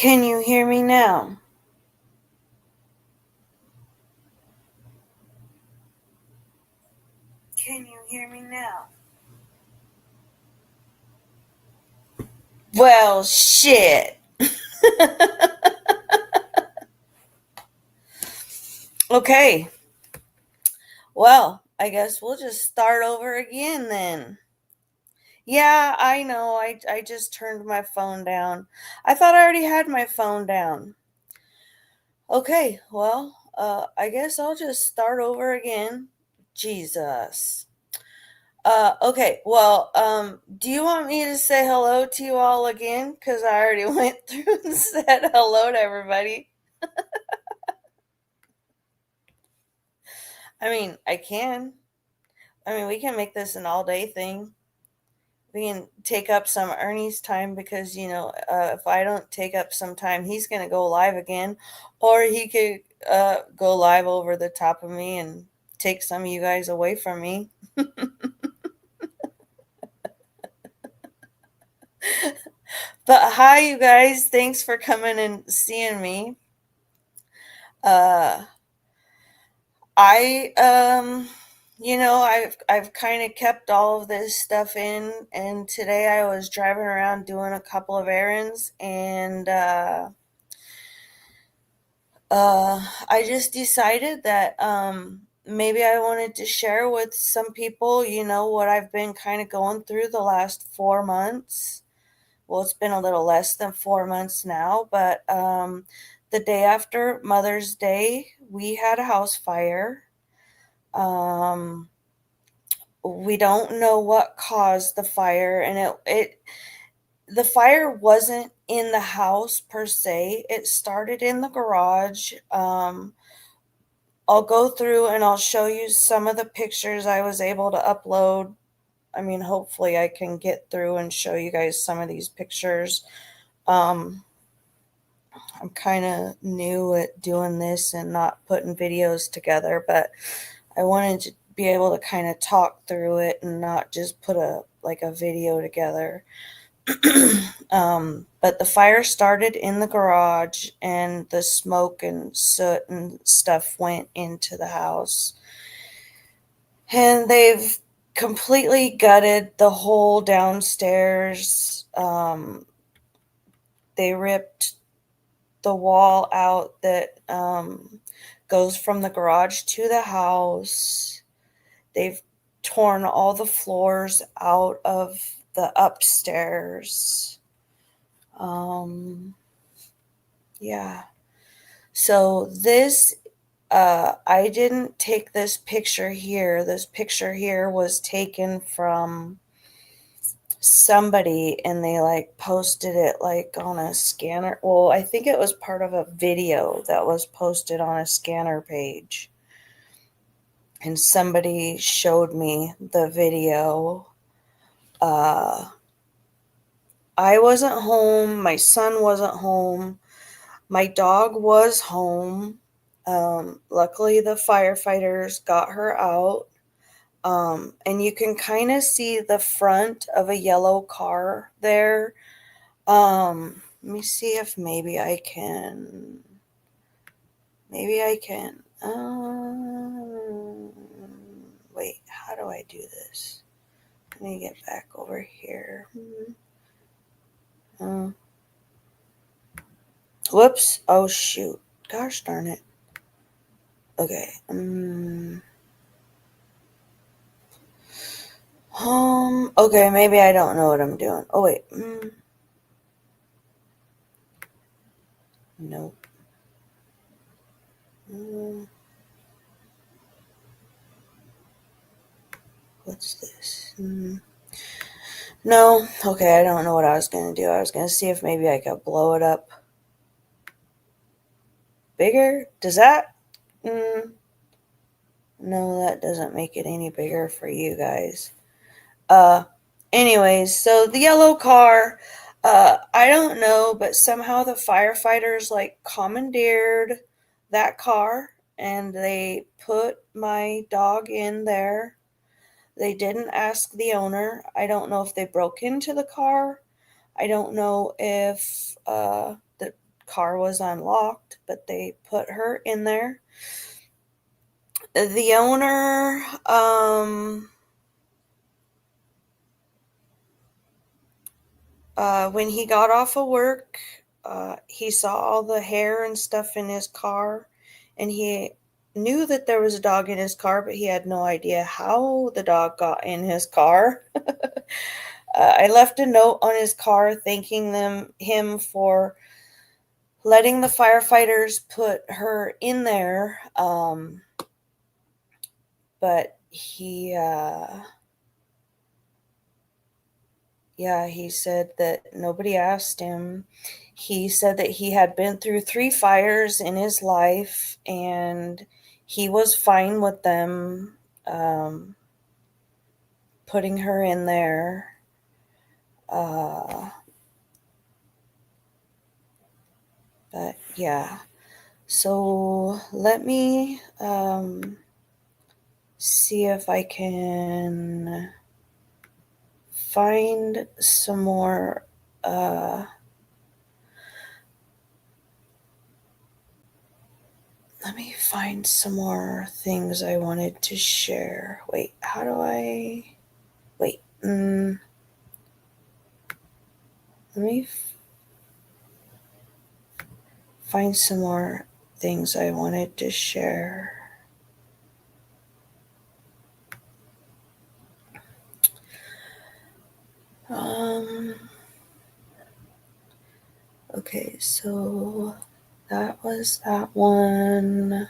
Can you hear me now? Can you hear me now? Well, shit. Okay. Well, I guess we'll just start over again then. Yeah, I know. I just turned my phone down. I thought I already had my phone down. Okay, well, I guess I'll just start over again. Jesus. Okay, well, do you want me to say hello to you all again? Because I already went through and said hello to everybody. I mean, I can. I mean, we can make this an all day thing. We can take up some Ernie's time because, if I don't take up some time, he's going to go live again. Or he could go live over the top of me and take some of you guys away from me. But hi, you guys. Thanks for coming and seeing me. Uh, I I've kind of kept all of this stuff in, and today I was driving around doing a couple of errands, and I just decided that maybe I wanted to share with some people, what I've been kind of going through the last 4 months. Well, it's been a little less than 4 months now, but the day after Mother's Day, we had a house fire. Um, we don't know what caused the fire, and the fire wasn't in the house per se. It started in the garage. I'll go through and I'll show you some of the pictures I was able to upload. I mean, hopefully I can get through and show you guys some of these pictures. Um, I'm kind of new at doing this and not putting videos together, but I wanted to be able to kind of talk through it and not just put a video together. But the fire started in the garage, and the smoke and soot and stuff went into the house. And they've completely gutted the whole downstairs. They ripped the wall out that goes from the garage to the house. They've torn all the floors out of the upstairs. Um, yeah. So I didn't take this picture here. This picture here was taken from somebody, and they like posted it like on a scanner. Well, I think it was part of a video that was posted on a scanner page. And somebody showed me the video. Uh, I wasn't home. My son wasn't home. My dog was home. Luckily, the firefighters got her out. And you can kind of see the front of a yellow car there. Let me see if maybe I can. Maybe I can. Wait, how do I do this? Let me get back over here. Uh, Whoops. Oh, shoot. Gosh darn it. Okay. Okay, maybe I don't know what I'm doing. Oh, wait. Nope. Mm, what's this? No. Okay, I don't know what I was going to do. I was going to see if maybe I could blow it up bigger. Does that? Mm, no, that doesn't make it any bigger for you guys. Uh, Anyways, so the yellow car, I don't know, but somehow the firefighters like commandeered that car, and they put my dog in there. They didn't ask the owner. I don't know if they broke into the car. I don't know if car was unlocked, but they put her in there. The owner, when he got off of work, he saw all the hair and stuff in his car, and he knew that there was a dog in his car, but he had no idea how the dog got in his car. I left a note on his car thanking him for letting the firefighters put her in there. But he said that nobody asked him. He said that he had been through 3 fires in his life, and he was fine with them putting her in there. But yeah. So let me see if I can find some more let me find some more things I wanted to share. Wait, how do I wait? Let me find some more things I wanted to share. Okay, so that was that one.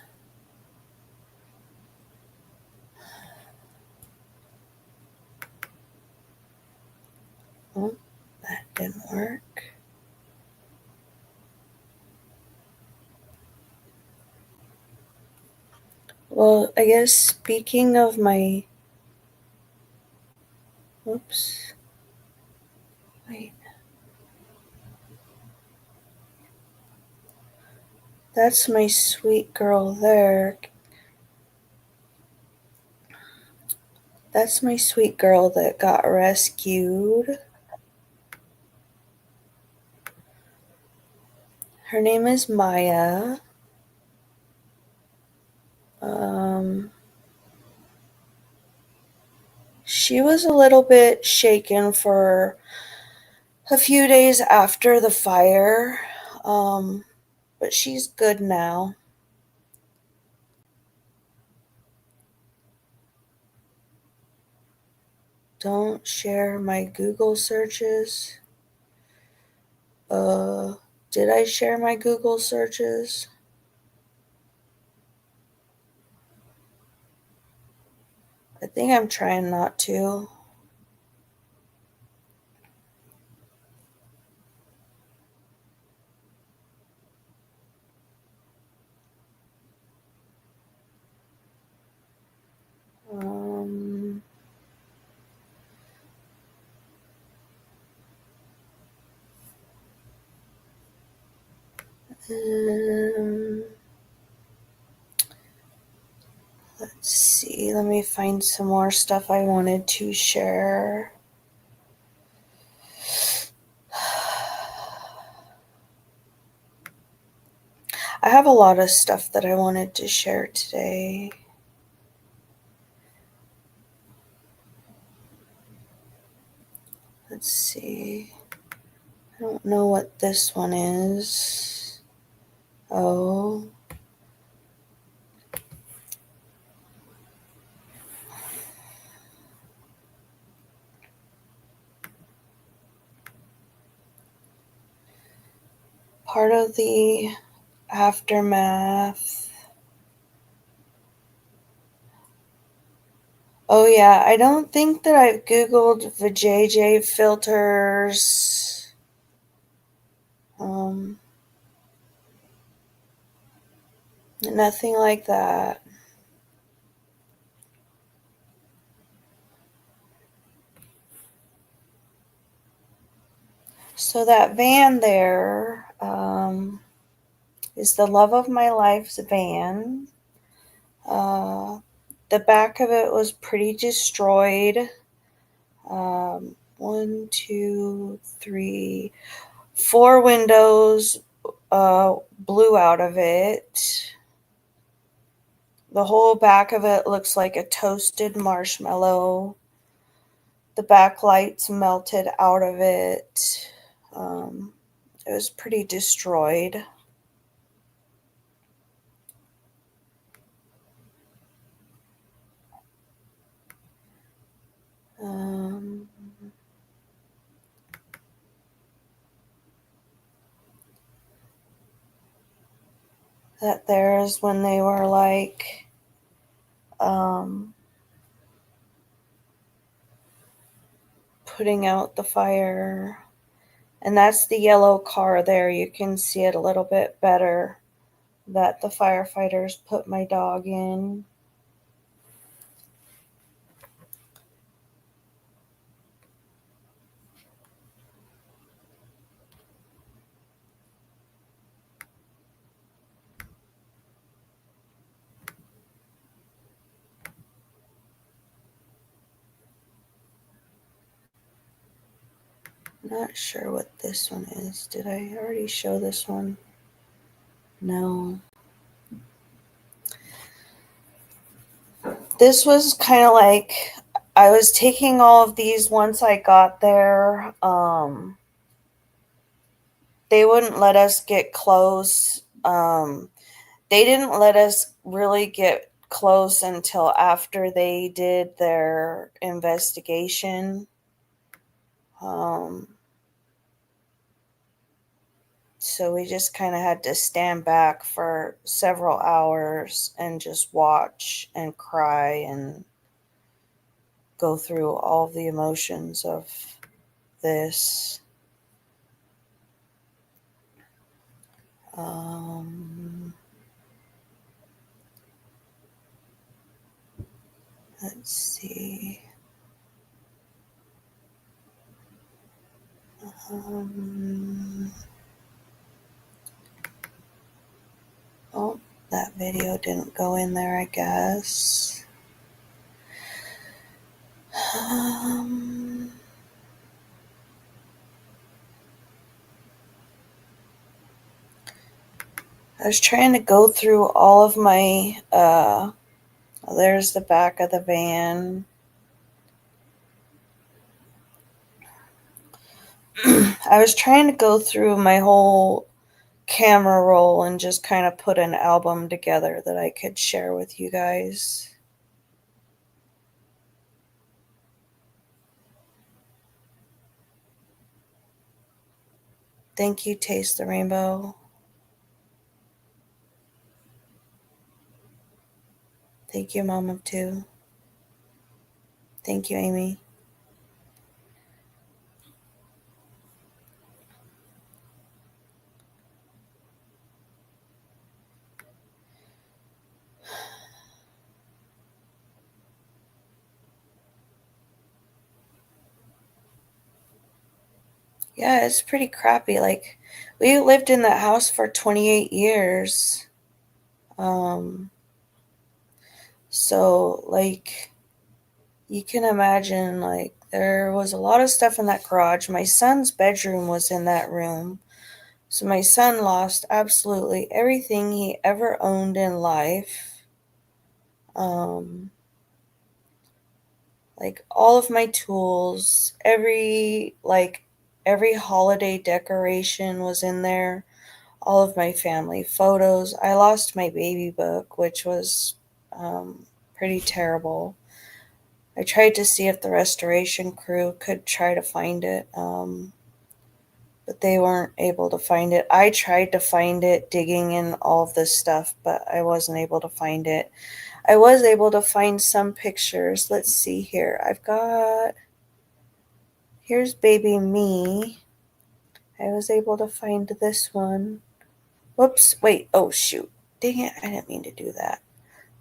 Oh, that didn't work. Well, I guess speaking of my... Oops. Wait. That's my sweet girl there. That's my sweet girl that got rescued. Her name is Maya. She was a little bit shaken for a few days after the fire, but she's good now. Don't share my Google searches. Did I share my Google searches? I think I'm trying not to. Um, let's see. Let me find some more stuff I wanted to share. I have a lot of stuff that I wanted to share today. Let's see. I don't know what this one is. Oh. Part of the aftermath. Oh yeah, I don't think that I've Googled vajayjay filters. Nothing like that. So that van there is the Love of My Life's van. The back of it was pretty destroyed. 1, 2, 3, 4 windows blew out of it. The whole back of it looks like a toasted marshmallow. The backlights melted out of it. It was pretty destroyed. Um, that there's when they were like putting out the fire. And that's the yellow car there. You can see it a little bit better that the firefighters put my dog in. Not sure what this one is. Did I already show this one? No. This was kind of like I was taking all of these once I got there. They wouldn't let us get close. They didn't let us really get close until after they did their investigation. So we just kind of had to stand back for several hours and just watch and cry and go through all the emotions of this. Let's see. Oh, that video didn't go in there, I guess. I was trying to go through all of my, there's the back of the van. I was trying to go through my whole camera roll and just kind of put an album together that I could share with you guys. Thank you, Taste the Rainbow. Thank you, Mom of Two. Thank you, Amy. Yeah, it's pretty crappy. Like, we lived in that house for 28 years. So, like, you can imagine, like, there was a lot of stuff in that garage. My son's bedroom was in that room. So, my son lost absolutely everything he ever owned in life. Like, all of my tools, every holiday decoration was in there. All of my family photos. I lost my baby book, which was pretty terrible. I tried to see if the restoration crew could try to find it, but they weren't able to find it. I tried to find it digging in all of this stuff, but I wasn't able to find it. I was able to find some pictures. Let's see here. Here's baby me. I was able to find this one. Whoops, wait, oh shoot. Dang it, I didn't mean to do that.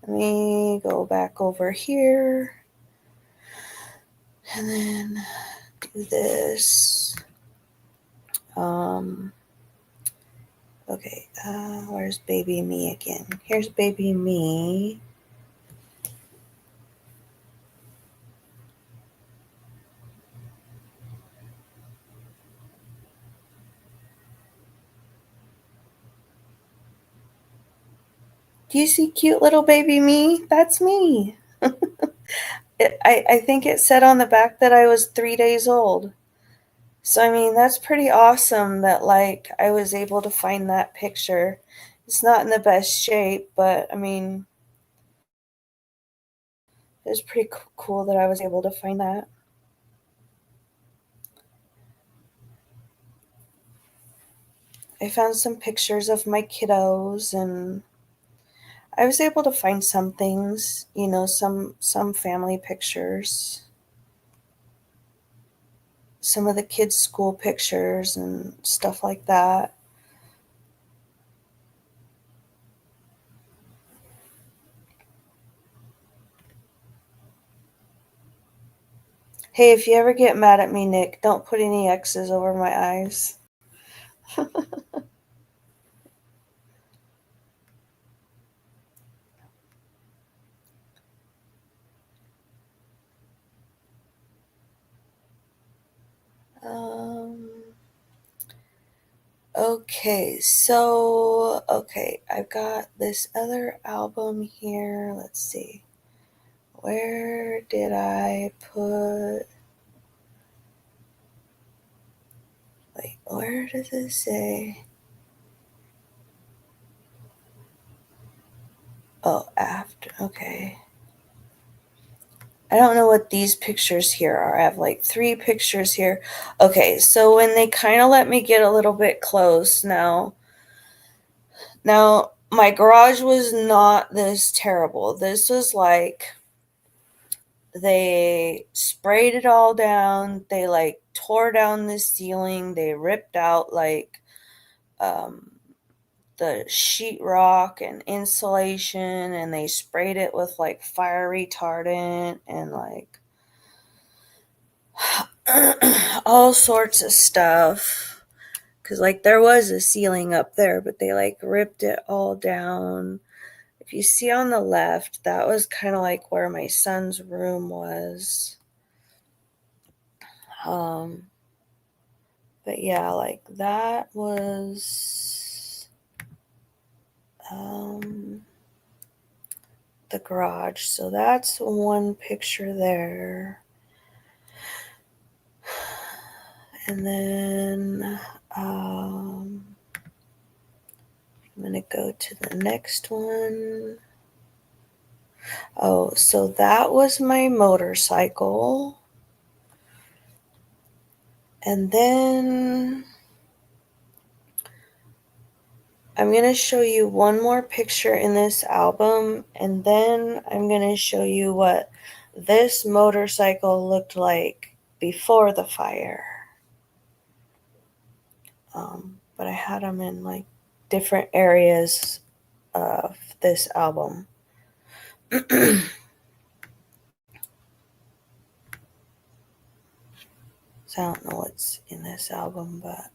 Let me go back over here and then do this. Okay, where's baby me again? Here's baby me. Do you see cute little baby me? That's me. I think it said on the back that I was 3 days old. So, I mean, that's pretty awesome that, like, I was able to find that picture. It's not in the best shape, but I mean, it was pretty cool that I was able to find that. I found some pictures of my kiddos, and I was able to find some things, some family pictures, some of the kids' school pictures and stuff like that. Hey, if you ever get mad at me, Nick, don't put any X's over my eyes. Um, okay, I've got this other album here. Let's see. Where did I put. Wait, where does it say? Oh, after. Okay. I don't know what these pictures here are. I have like 3 pictures here. Okay, so when they kind of let me get a little bit close now my garage was not this terrible. This was like they sprayed it all down. They like tore down the ceiling. They ripped out like um, the sheetrock and insulation, and they sprayed it with like fire retardant and like all sorts of stuff. Because like there was a ceiling up there, but they like ripped it all down. If you see on the left, that was kind of like where my son's room was. Um, but yeah, like that was the garage. So that's one picture there. And then I'm going to go to the next one. Oh, so that was my motorcycle. And then I'm going to show you one more picture in this album, and then I'm going to show you what this motorcycle looked like before the fire. But I had them in like different areas of this album. So I don't know what's in this album, but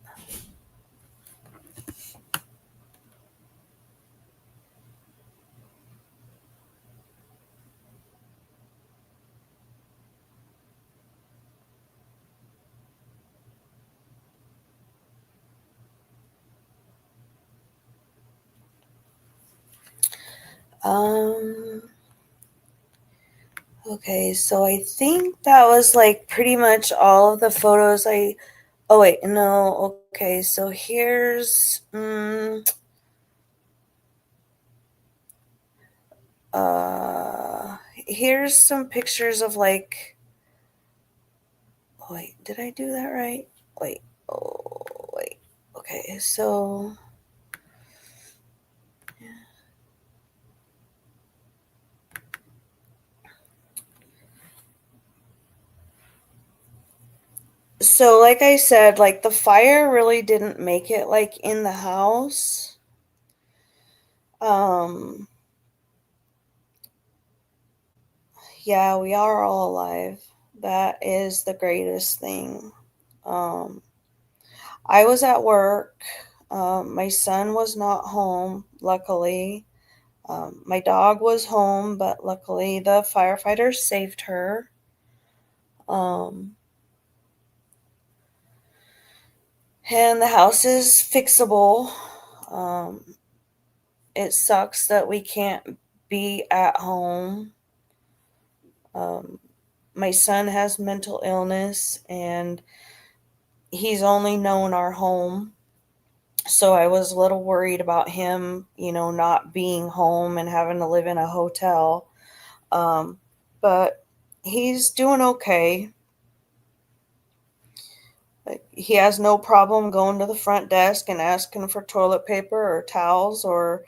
okay, so I think that was like pretty much all of the photos oh wait, no, okay, so here's some pictures of like, oh, wait, did I do that right? Wait, oh, wait, okay, so like I said, like the fire really didn't make it like in the house. Um, yeah, we are all alive. That is the greatest thing. Um, I was at work. My son was not home, luckily. My dog was home, but luckily the firefighters saved her. Um, and the house is fixable. Um, It sucks that we can't be at home. Um, my son has mental illness and he's only known our home. So I was a little worried about him, not being home and having to live in a hotel. But he's doing okay. Like, he has no problem going to the front desk and asking for toilet paper or towels or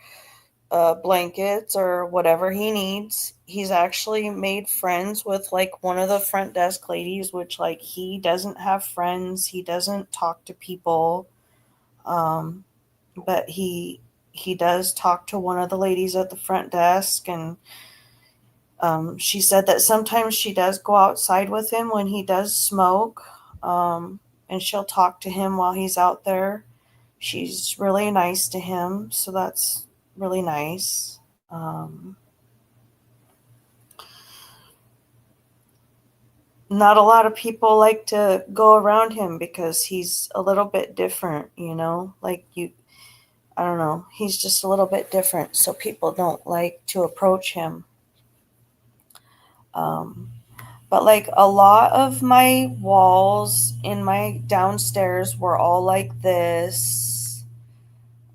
blankets or whatever he needs. He's actually made friends with like one of the front desk ladies, which like he doesn't have friends. He doesn't talk to people. Um, but he does talk to one of the ladies at the front desk, and she said that sometimes she does go outside with him when he does smoke, and she'll talk to him while he's out there. She's really nice to him, so that's really nice. Um, Not a lot of people like to go around him because he's a little bit different, like I don't know, he's just a little bit different, so people don't like to approach him. Um, but like a lot of my walls in my downstairs were all like this.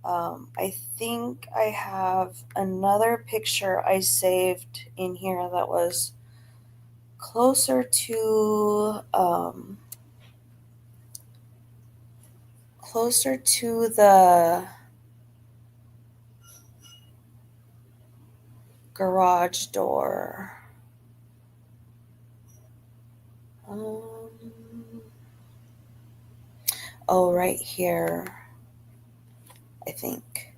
I think I have another picture I saved in here that was closer to the garage door. Um, oh, right here, I think.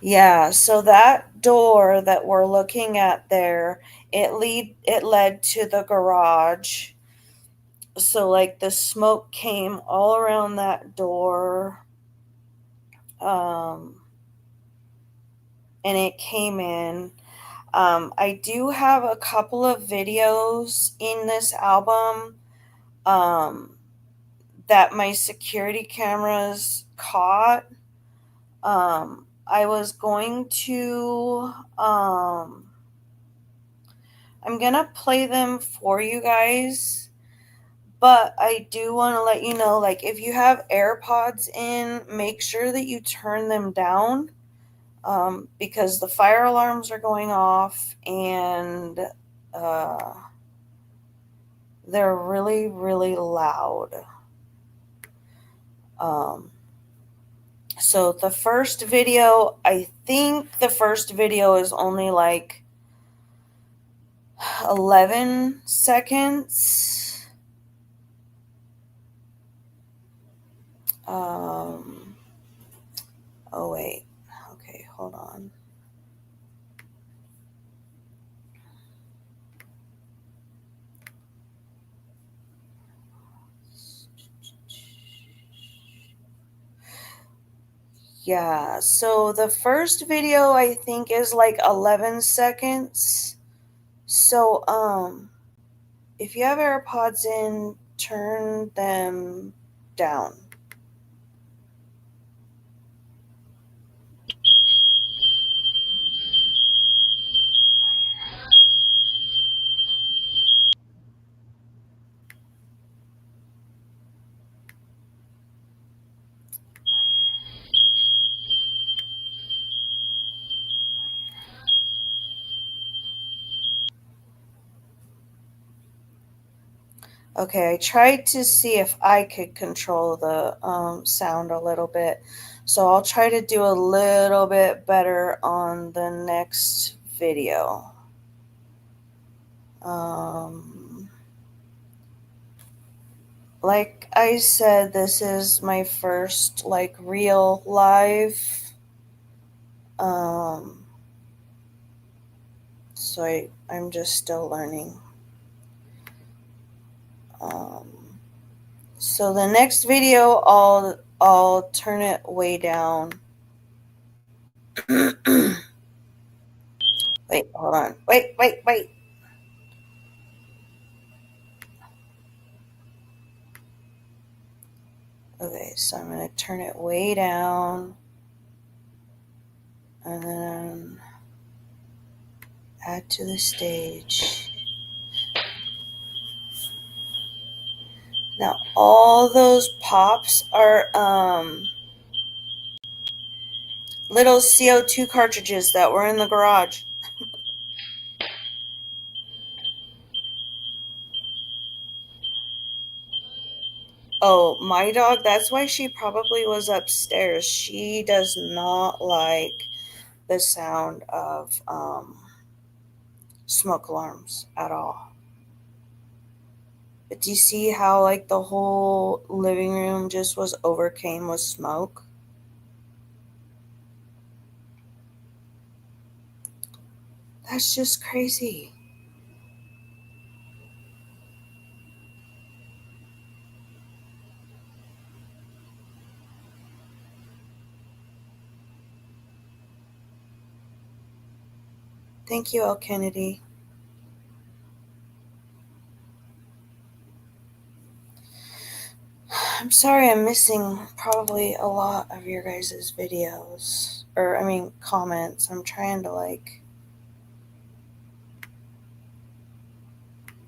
Yeah, so that door that we're looking at there, it led to the garage. So like the smoke came all around that door. Um and it came in. I do have a couple of videos in this album um that my security cameras caught. I was going to I'm gonna play them for you guys, but I do want to let you know, like, if you have AirPods in, make sure that you turn them down, because the fire alarms are going off and uh, they're really, really loud. Um, so I think the first video is only like 11 seconds. Um, oh, wait. Okay, hold on. Yeah, so the first video I think is like 11 seconds. So, if you have AirPods in, turn them down. Okay, I tried to see if I could control the sound a little bit. So I'll try to do a little bit better on the next video. Um, like I said, this is my first like real live. Um, so I'm just still learning. Um, so the next video, I'll turn it way down. Wait, hold on. Wait. Okay, so I'm gonna turn it way down. And then add to the stage. Now all those pops are little CO2 cartridges that were in the garage. Oh, my dog, that's why she probably was upstairs. She does not like the sound of smoke alarms at all. But do you see how like the whole living room just was overcame with smoke? That's just crazy. Thank you, El Kennedy. I'm sorry I'm missing probably a lot of your guys' videos. Or, I mean, comments. I'm trying to, like,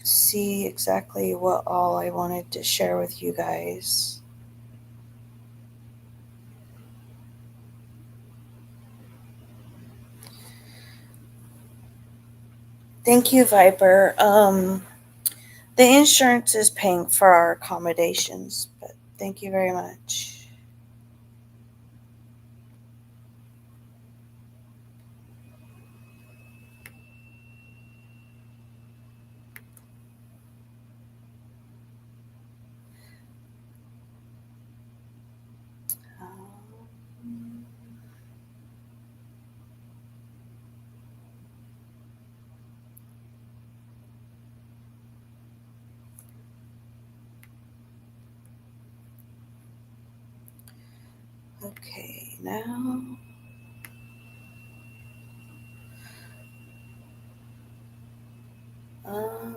see exactly what all I wanted to share with you guys. Thank you, Viper. The insurance is paying for our accommodations, but thank you very much. Um, okay, now. Um,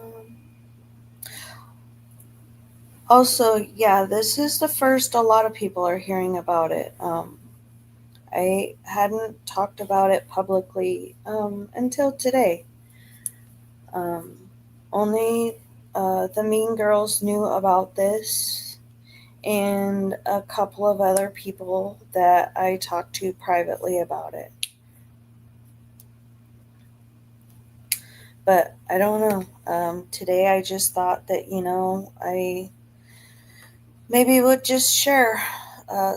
Also, yeah, this is the first a lot of people are hearing about it. I hadn't talked about it publicly until today. Um, Only the Mean Girls knew about this, and a couple of other people that I talked to privately about it. But I don't know. Today I just thought that, I maybe would just share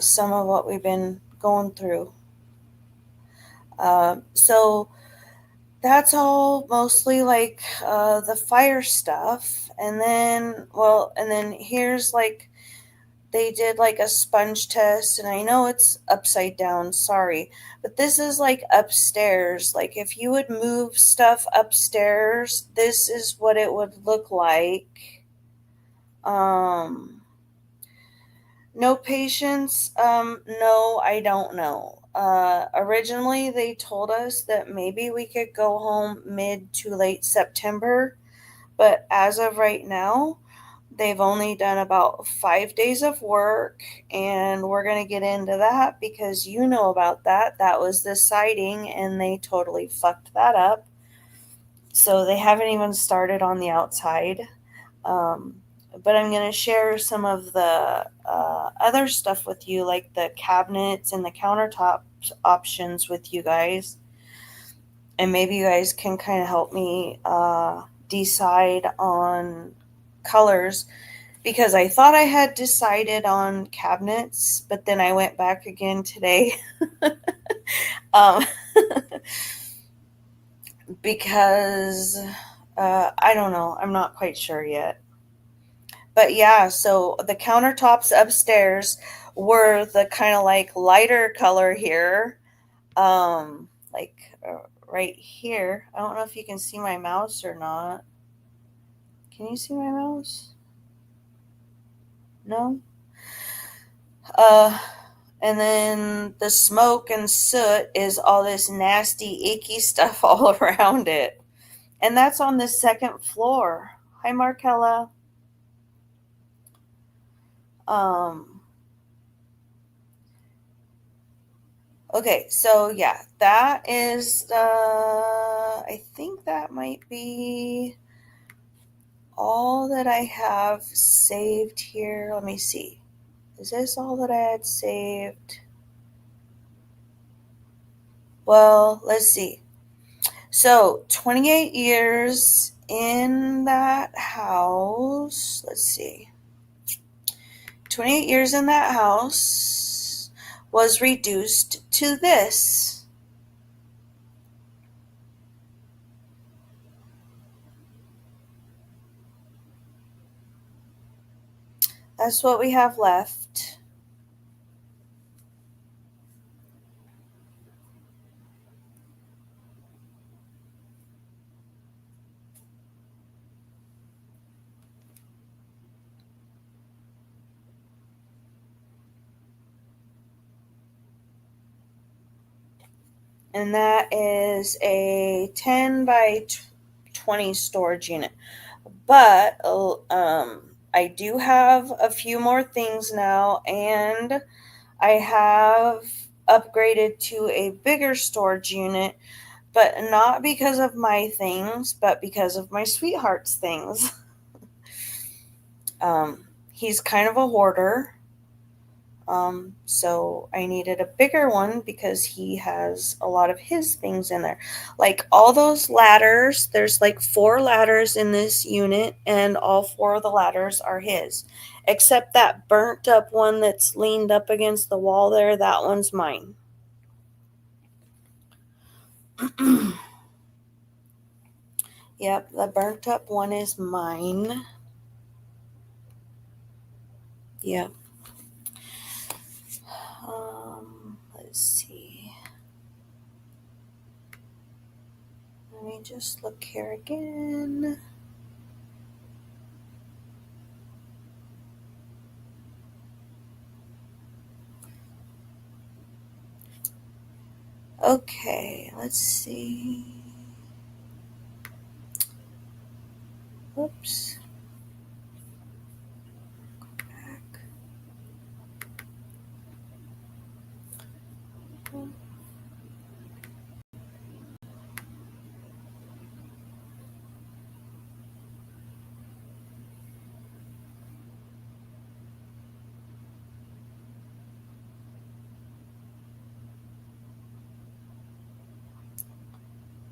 some of what we've been going through. So that's all mostly like the fire stuff. And then here's like they did like a sponge test, and I know it's upside down, sorry, but this is like upstairs. Like if you would move stuff upstairs, this is what it would look like. Um, no patience. No, I don't know. Originally, they told us that maybe we could go home mid to late September, but as of right now, they've only done about 5 days of work, and we're going to get into that because you know about that. That was the siding, and they totally fucked that up. So they haven't even started on the outside. Um, but I'm going to share some of the other stuff with you, like the cabinets and the countertop options with you guys. And maybe you guys can kind of help me decide on colors because I thought I had decided on cabinets, but then I went back again today um, because I don't know. I'm not quite sure yet. But yeah, so the countertops upstairs were the kind of like lighter color here. Like right here. I don't know if you can see my mouse or not. Can you see my mouse? No? Uh and then the smoke and soot is all this nasty icky stuff all around it. And that's on the second floor. Hi Markella. Um Okay, so yeah, that is, I think that might be all that I have saved here. Let me see. Is this all that I had saved? Well, let's see. So, 28 years in that house. Let's see. 28 years in that house was reduced to this. That's what we have left. And that is a 10 by 20 storage unit. But I do have a few more things now, and I have upgraded to a bigger storage unit, but not because of my things, but because of my sweetheart's things. He's kind of a hoarder. So I needed a bigger one because he has a lot of his things in there. Like all those ladders, there's like 4 ladders in this unit, and all 4 of the ladders are his. Except that burnt up one that's leaned up against the wall there, that one's mine. Yep, the burnt up one is mine. Yep. Let's see. Let me just look here again. Okay, let's see. Whoops. Back.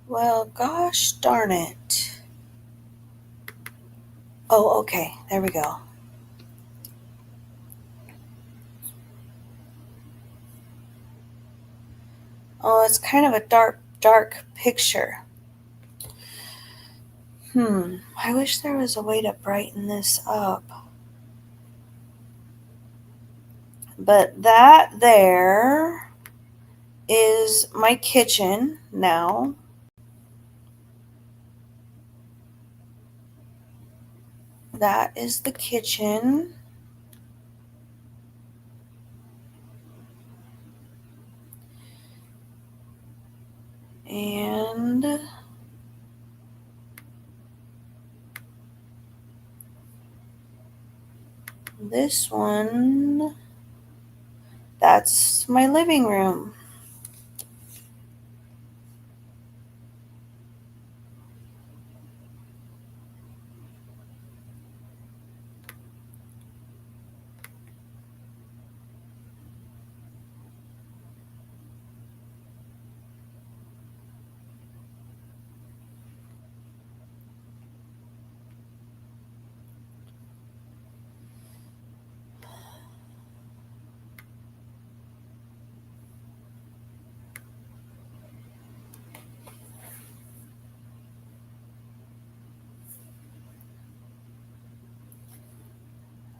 Well, gosh darn it. Oh, okay. There we go. Oh, it's kind of a dark picture. I wish there was a way to brighten this up. But that there is my kitchen now. That is the kitchen. And this one, that's my living room.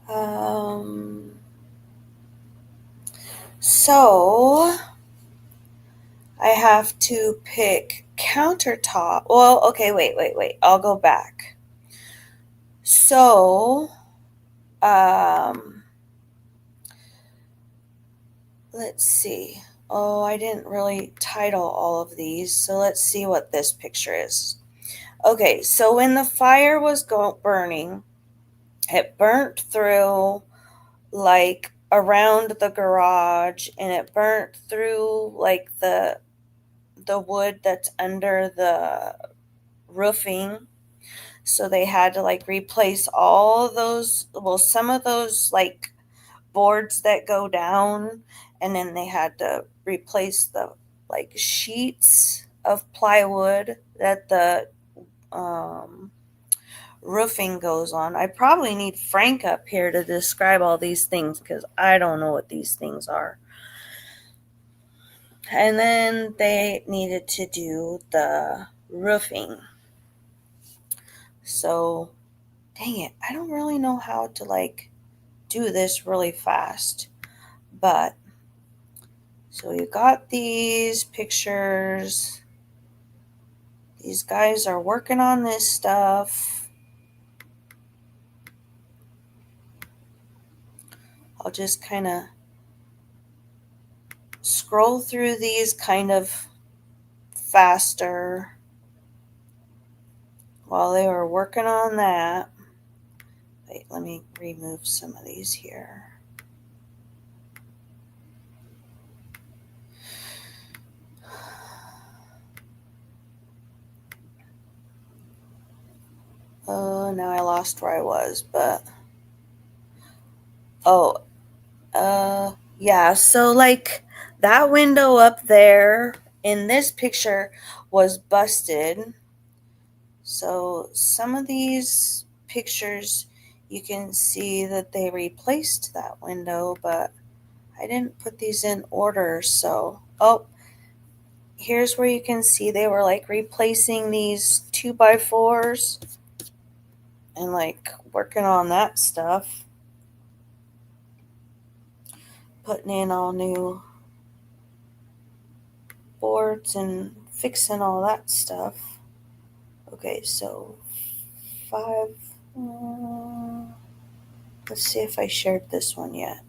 Um, so I have to pick countertop. Well, okay, wait. I'll go back. So, um, let's see. Oh, I didn't really title all of these, so let's see what this picture is. Okay, so when the fire was burning, it burnt through like around the garage, and it burnt through like the wood that's under the roofing. So they had to like replace all those, well, some of those like boards that go down, and then they had to replace the like sheets of plywood that the um, roofing goes on. I probably need Frank up here to describe all these things because I don't know what these things are. And then they needed to do the roofing. So, dang it, I don't really know how to like do this really fast. But so you got these pictures. These guys are working on this stuff. I'll just kind of scroll through these kind of faster while they were working on that. Wait, let me remove some of these here. Oh, now I lost where I was, but oh, yeah, so like that window up there in this picture was busted. So some of these pictures you can see that they replaced that window, but I didn't put these in order. So, oh, here's where you can see they were like replacing these 2x4s and like working on that stuff, putting in all new boards and fixing all that stuff. Okay, so 5. Let's see if I shared this one yet.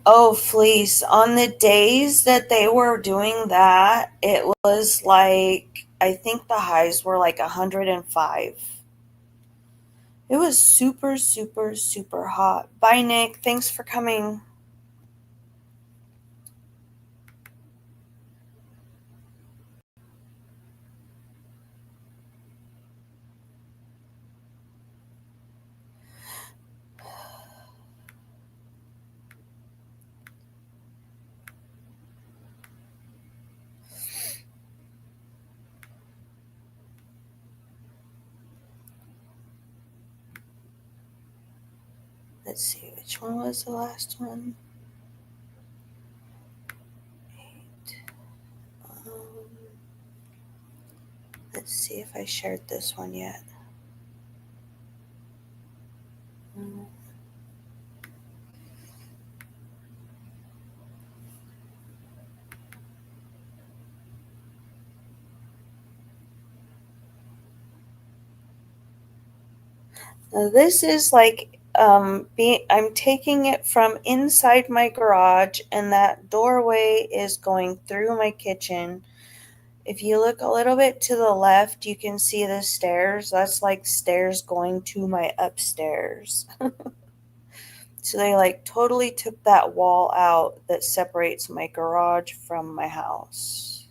Oh, fleece. On the days that they were doing that, it was like, I think the highs were like 105. It was super, super, super hot. Bye, Nick. Thanks for coming. Let's see, which one was the last one? 8. Let's see if I shared this one yet. Mm. Now this is like I'm taking it from inside my garage, and that doorway is going through my kitchen. If you look a little bit to the left, you can see the stairs. That's like stairs going to my upstairs. So they like totally took that wall out that separates my garage from my house.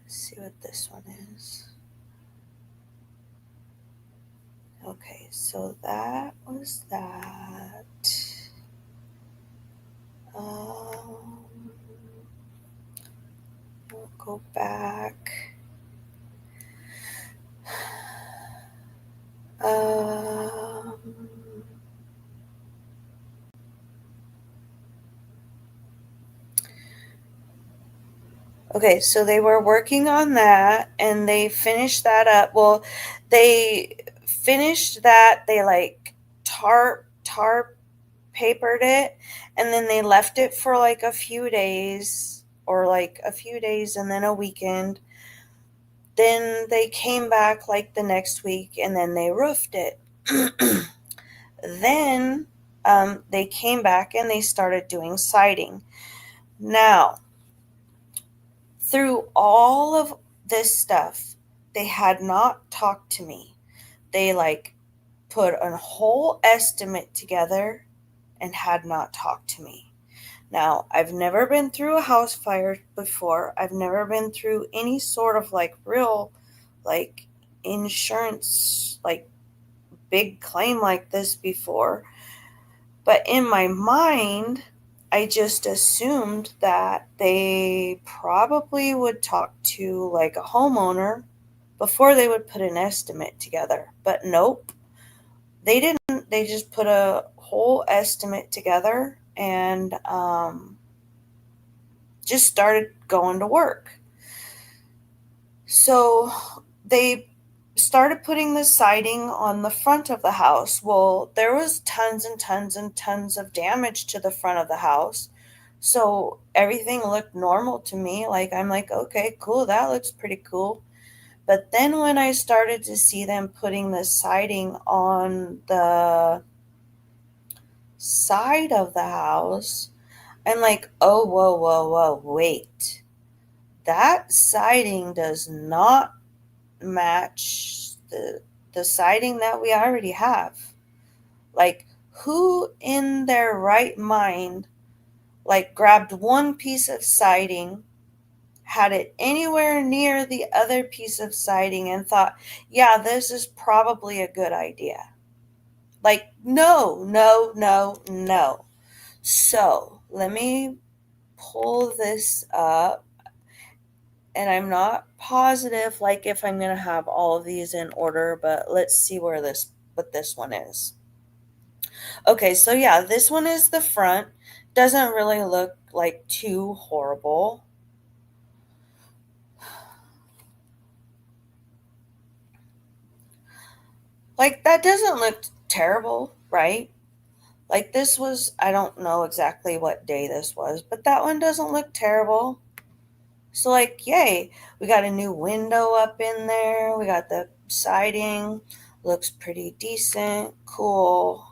Let's see what this one is. Okay, so that was that. Um, we'll go back. Um, okay, so they were working on that and they finished that up. Well, they finished that. They like tarp papered it, and then they left it for like a few days, or like a few days and then a weekend. Then they came back like the next week, and then they roofed it. Then they came back and they started doing siding. Now, through all of this stuff, they had not talked to me. They like put a whole estimate together and had not talked to me. Now, I've never been through a house fire before. I've never been through any sort of like real, like, insurance, like, big claim like this before. But in my mind, I just assumed that they probably would talk to like a homeowner before they would put an estimate together. But nope, they didn't. They just put a whole estimate together and just started going to work. So they started putting the siding on the front of the house. Well, there was tons and tons and tons of damage to the front of the house. So everything looked normal to me. Like, I'm like, okay, cool, that looks pretty cool. But then when I started to see them putting the siding on the side of the house, I'm like, oh, whoa, whoa, whoa, wait. That siding does not match the siding that we already have. Like, who in their right mind like grabbed one piece of siding, had it anywhere near the other piece of siding, and thought, yeah, this is probably a good idea? Like, no, no, no, no. So let me pull this up, and I'm not positive like if I'm going to have all of these in order, but let's see what this one is. Okay, so yeah, this one is the front. Doesn't really look like too horrible. Like, that doesn't look terrible, right? Like, this was, I don't know exactly what day this was, but that one doesn't look terrible. So, like, yay. We got a new window up in there. We got the siding. Looks pretty decent. Cool.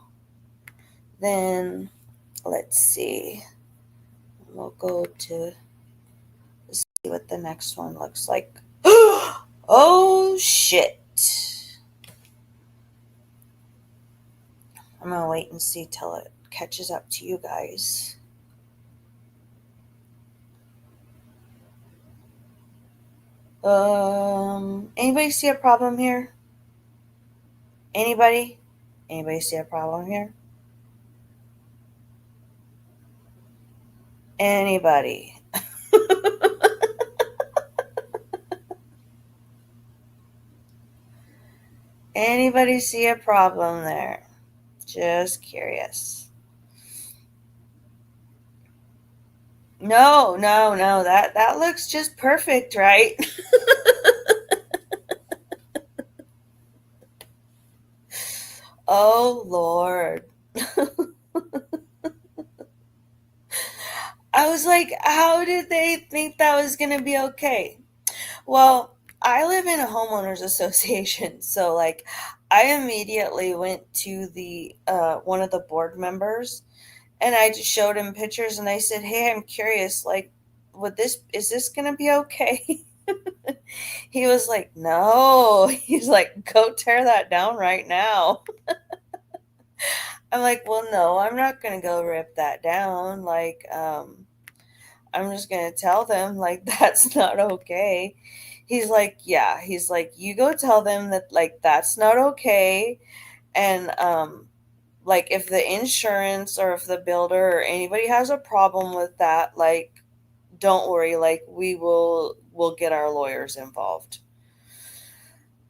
Then, let's see. We'll go to see what the next one looks like. Oh, shit. I'm going to wait and see till it catches up to you guys. Anybody see a problem here? Anybody? Anybody see a problem here? Anybody? Anybody see a problem there? Just curious. No, no, no. That looks just perfect, right? Oh Lord. I was like, how did they think that was going to be okay? Well, I live in a homeowners association, so like I immediately went to the one of the board members, and I just showed him pictures, and I said, "Hey, I'm curious, like, would this is this going to be okay?" He was like, "No." He's like, "Go tear that down right now." I'm like, "Well, no, I'm not going to go rip that down. Like, I'm just going to tell them like that's not okay." He's like, "Yeah." He's like, "You go tell them that like that's not okay, and like if the insurance or if the builder or anybody has a problem with that, like don't worry, like we'll get our lawyers involved."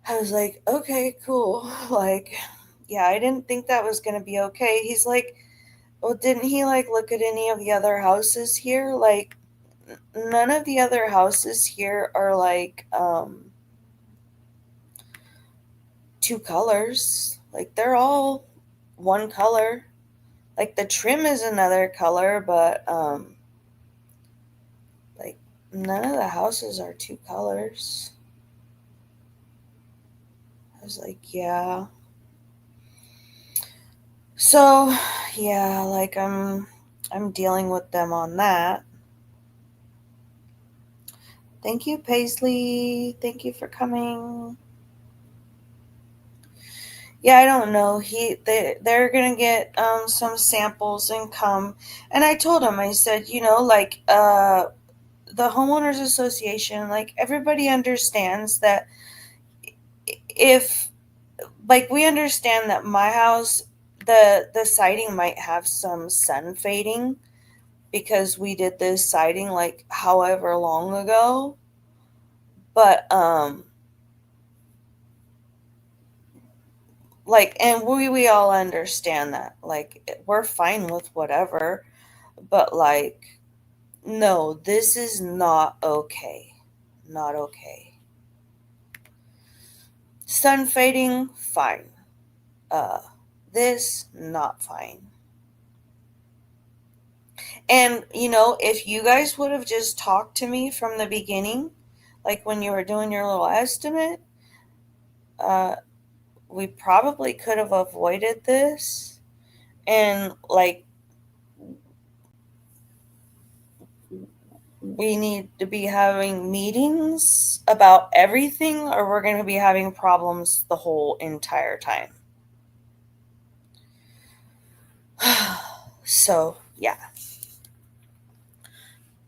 I was like, "Okay, cool." Like, yeah, I didn't think that was going to be okay. He's like, "Well, didn't he like look at any of the other houses here? Like none of the other houses here are like two colors. Like they're all one color." Like the trim is another color, but like none of the houses are two colors. I was like, yeah. So, yeah, like I'm dealing with them on that. Thank you, Paisley. Thank you for coming. Yeah, I don't know. They're gonna get some samples and come. And I told him, I said, like the homeowners association, like everybody understands that if like we understand that my house, the siding might have some sun fading because we did this siding like however long ago. But like, and we all understand that, like we're fine with whatever, but like, no, this is not okay. Not okay. Sun fading, fine. uh this not fine. And if you guys would have just talked to me from the beginning, like when you were doing your little estimate, uh we probably could have avoided this. And like, we need to be having meetings about everything, or we're going to be having problems the whole entire time. So, yeah.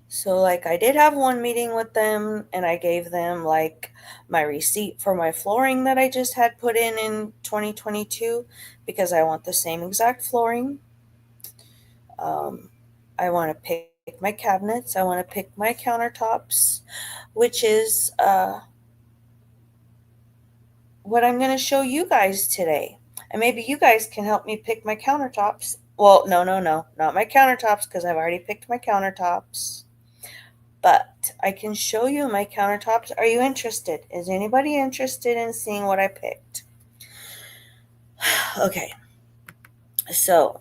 So, like, I did have one meeting with them, and I gave them, like, my receipt for my flooring that I just had put in 2022 because I want the same exact flooring. Um, I want to pick my cabinets, I want to pick my countertops, which is what I'm going to show you guys today. And maybe you guys can help me pick my countertops. Well, no, no, no, not my countertops because I've already picked my countertops. But I can show you my countertops. Are you interested? Is anybody interested in seeing what I picked? Okay, so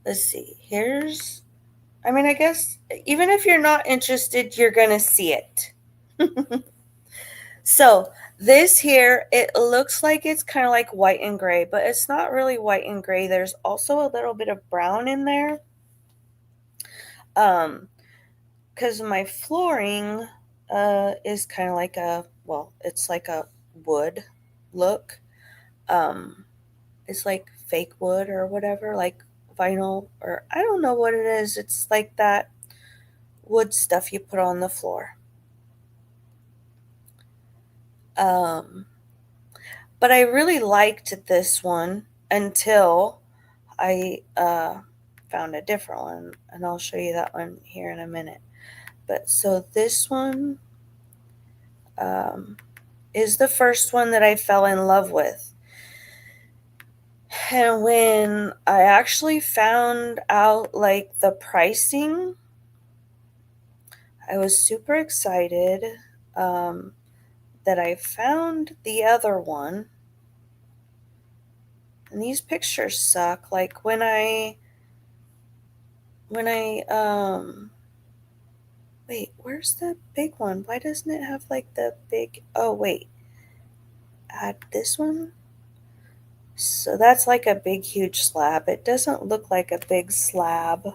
let's see. I guess even if you're not interested, you're going to see it. So this here, it looks like it's kind of like white and gray, but it's not really white and gray. There's also a little bit of brown in there. Um, because my flooring is kind of like it's like a wood look. Um, it's like fake wood or whatever, like vinyl, or I don't know what it is. It's like that wood stuff you put on the floor. Um, but I really liked this one until I found a different one, and I'll show you that one here in a minute. But so this one um, is the first one that I fell in love with. And when I actually found out like the pricing, I was super excited um, that I found the other one. And these pictures suck. Like when I wait, where's the big one? Why doesn't it have like the big, oh wait, add this one? So that's like a big huge slab. It doesn't look like a big slab.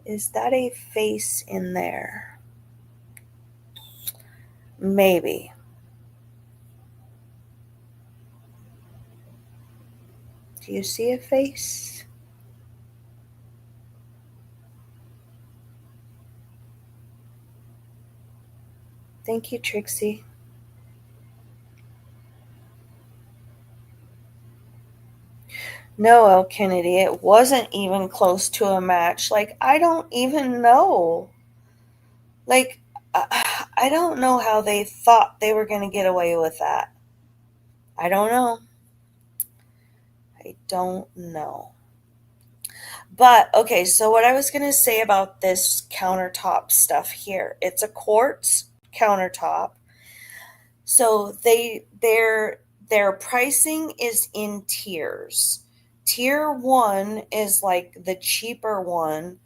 Is that a face in there? Maybe. Do you see a face? Thank you, Trixie. No, El Kennedy, it wasn't even close to a match. Like, I don't even know. Like, I don't know how they thought they were going to get away with that. I don't know. I don't know. But okay, so what I was going to say about this countertop stuff here, it's a quartz countertop. So their pricing is in tiers. tier 1 is like the cheaper one,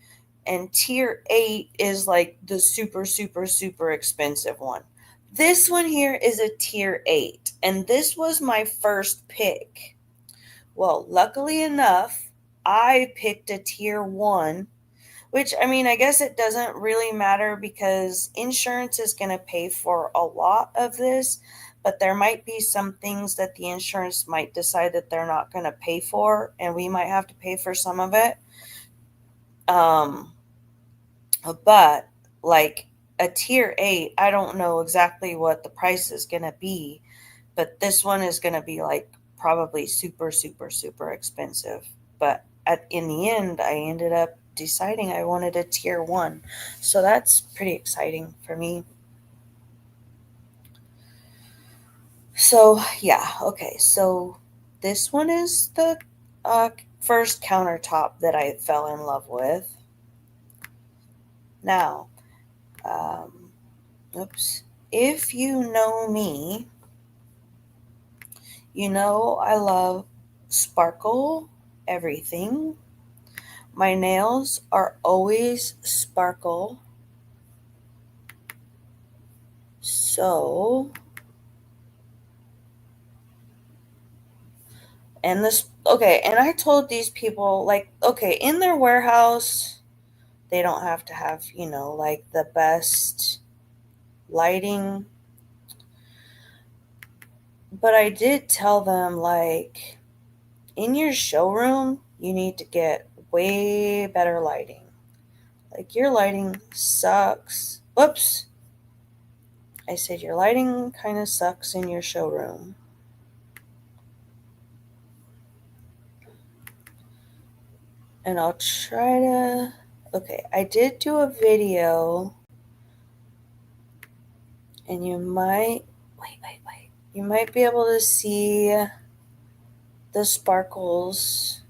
and tier 8 is like the super, super, super expensive one. This one here is a tier 8, and this was my first pick. Well, luckily enough, I picked a tier 1, which, I mean, I guess it doesn't really matter because insurance is going to pay for a lot of this, but there might be some things that the insurance might decide that they're not going to pay for, and we might have to pay for some of it. Um, but like a tier 8, I don't know exactly what the price is going to be, but this one is going to be like probably super, super, super expensive. But in the end, I ended up deciding I wanted a tier 1. So that's pretty exciting for me. So, yeah, okay. So this one is the first countertop that I fell in love with. Now, um, oops. If you know me, you know I love sparkle everything. My nails are always sparkle. So, and this, okay, and I told these people, like, okay, in their warehouse, they don't have to have, like the best lighting. But I did tell them, like, in your showroom, you need to get way better lighting. Like, your lighting sucks. Whoops. I said, your lighting kind of sucks in your showroom. And I'll try to. Okay, I did do a video, and you might. Wait, wait, wait. You might be able to see the sparkles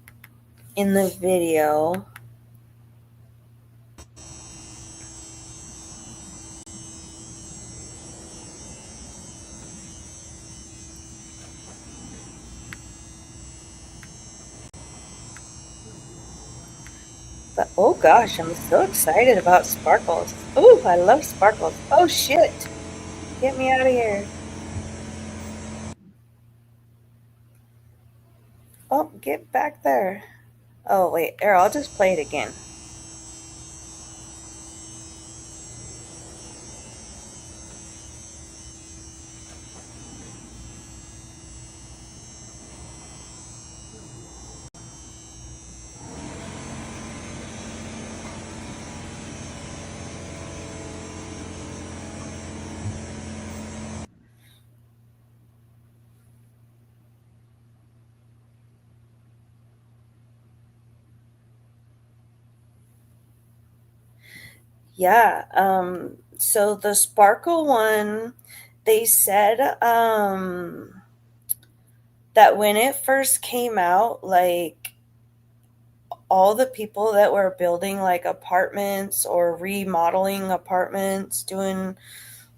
in the video. But oh gosh, I'm so excited about sparkles. Oh, I love sparkles. Oh shit. Get me out of here. Oh, get back there. Oh, wait. Here, I'll just play it again. Yeah. So the sparkle one, they said that when it first came out, like all the people that were building like apartments or remodeling apartments, doing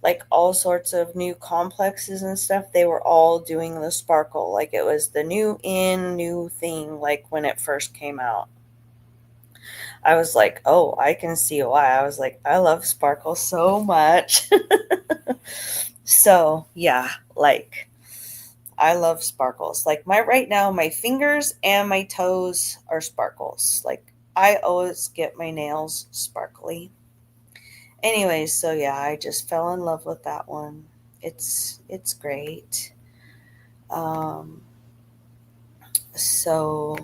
like all sorts of new complexes and stuff, they were all doing the sparkle. Like it was the new thing, like when it first came out. I was like, oh, I can see why. I was like, I love sparkle so much. So, yeah, like I love sparkles. Like my right now, my fingers and my toes are sparkles. Like I always get my nails sparkly. Anyways, so yeah, I just fell in love with that one. It's great. Um, so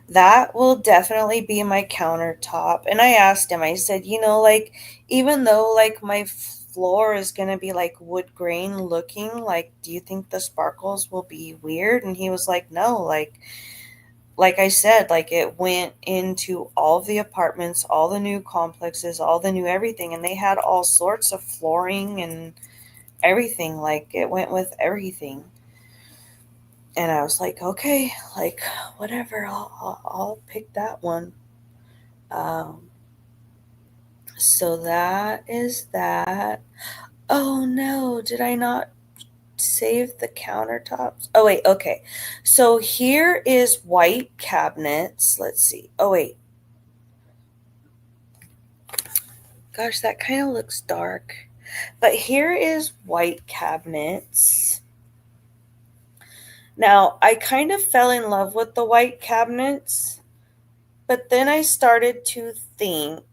that will definitely be my countertop. And I asked him, I said, like, even though like my floor is going to be like wood grain looking, like, do you think the sparkles will be weird? And he was like, no, like I said, like it went into all the apartments, all the new complexes, all the new everything, and they had all sorts of flooring and everything. Like it went with everything. And I was like, okay, like whatever, I'll pick that one. Um, so that is that. Oh no, did I not save the countertops. Oh, wait, okay. So here is white cabinets. Let's see. Oh, wait. Gosh, that kind of looks dark. But here is white cabinets. Now, I kind of fell in love with the white cabinets, but then I started to think,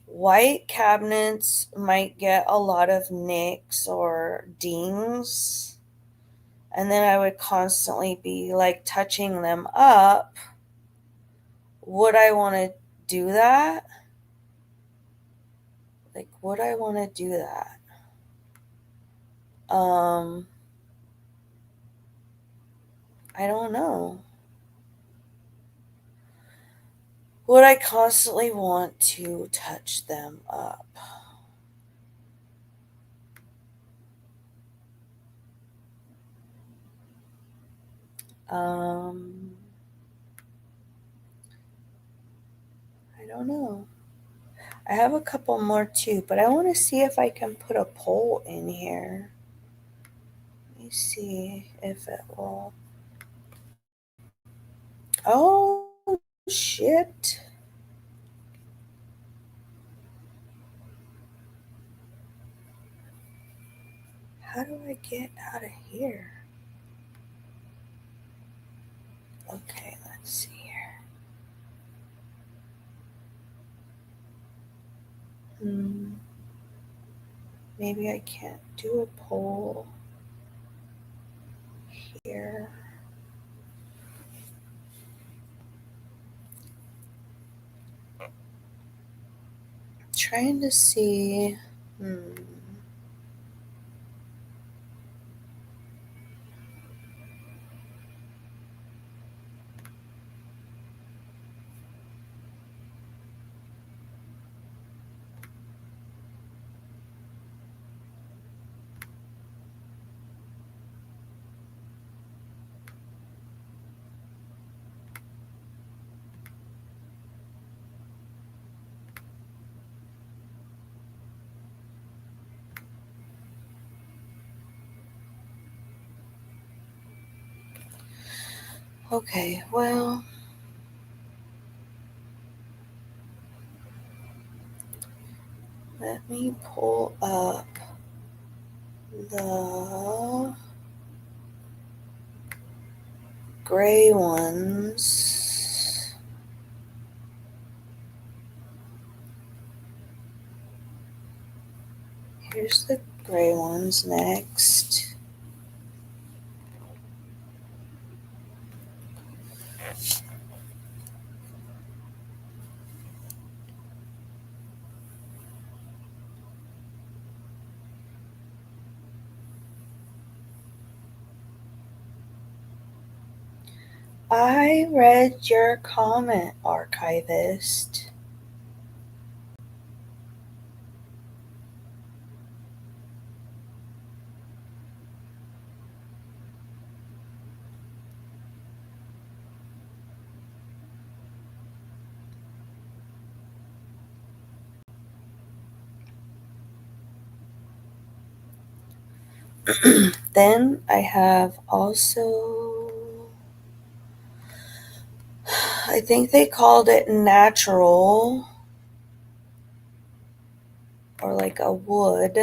white cabinets might get a lot of nicks or dings, and then I would constantly be like touching them up. Would I want to do that? Like, would I want to do that? I don't know. Would I constantly want to touch them up? I don't know. I have a couple more too, but I want to see if I can put a poll in here. Let me see if it will. Oh, shit. How do I get out of here? Okay, let's see here. Maybe I can't do a poll here. Trying to see. Okay, well, let me pull up the gray ones. Here's the gray ones next. I read your comment, archivist. Then I have also, I think they called it natural or like a wood.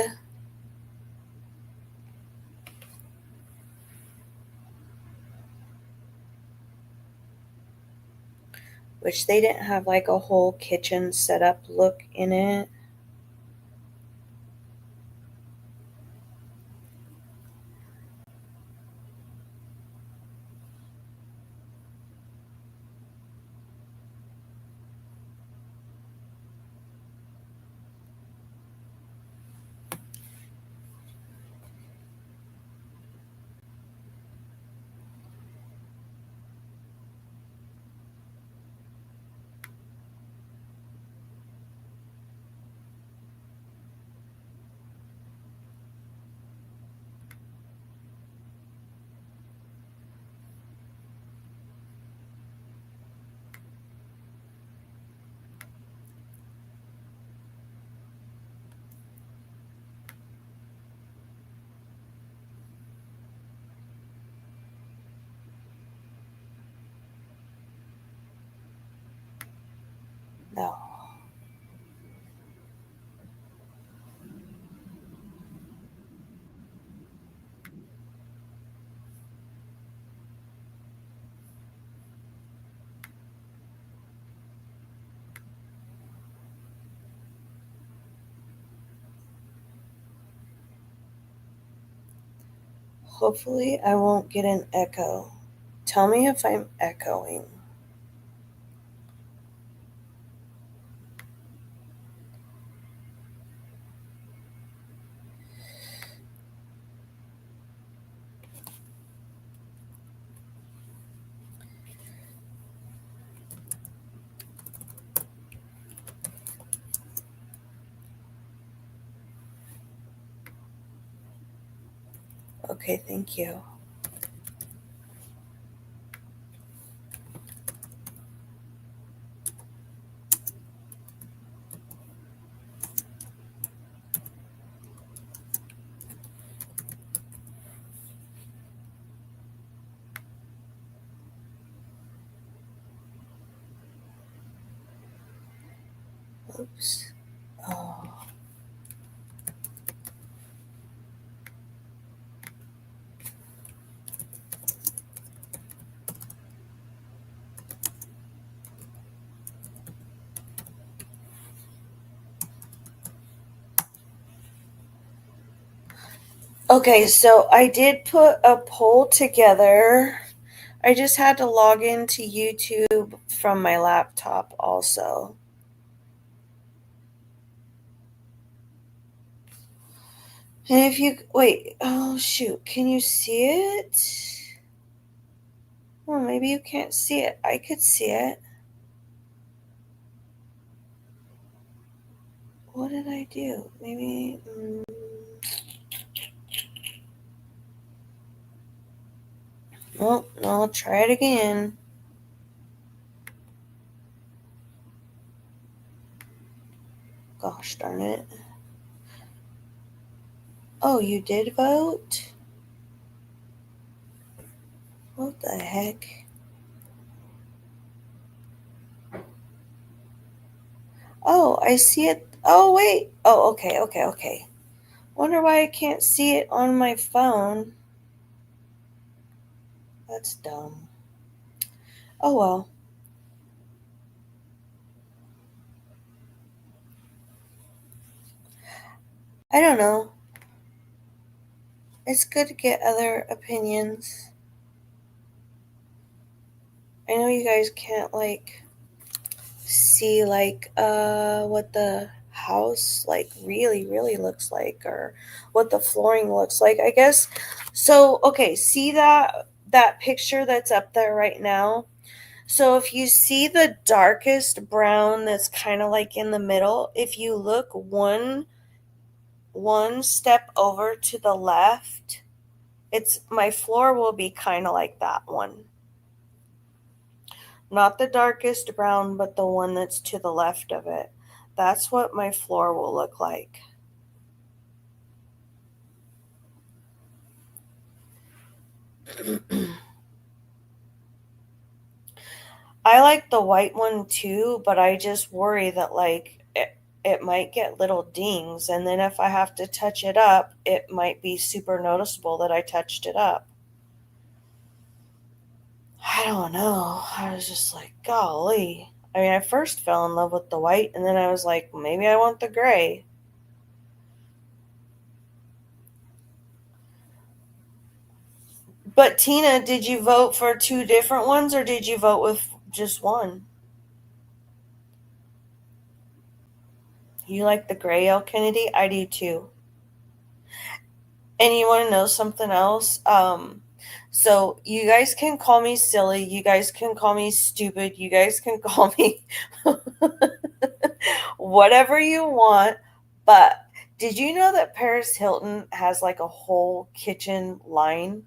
Which they didn't have like a whole kitchen setup look in it. No. Hopefully, I won't get an echo. Tell me if I'm echoing. Okay, thank you. Oops. Oh. Okay, so I did put a poll together. I just had to log into YouTube from my laptop also. And if you wait, oh shoot, can you see it? Well, maybe you can't see it. I could see it. What did I do? Maybe. Well, I'll try it again. Gosh darn it. Oh, you did vote? What the heck? Oh, I see it. Oh, wait. Oh, okay. Wonder why I can't see it on my phone. That's dumb. Oh well. I don't know. It's good to get other opinions. I know you guys can't like see like what the house like really looks like or what the flooring looks like. I guess so okay, see that picture that's up there right now? So if you see the darkest brown that's kind of like in the middle, if you look one step over to the left, it's my floor will be kind of like that one. Not the darkest brown, but the one that's to the left of it. That's what my floor will look like. I like the white one too, but I just worry that like it might get little dings, and then if I have to touch it up, it might be super noticeable that I touched it up. I don't know. I was just like, golly. I mean, I first fell in love with the white, and then I was like, maybe I want the gray. But Tina, did you vote for two different ones, or did you vote with just one? You like the gray El Kennedy? I do too. And you want to know something else? So you guys can call me silly. You guys can call me stupid. You guys can call me whatever you want. But did you know that Paris Hilton has like a whole kitchen line?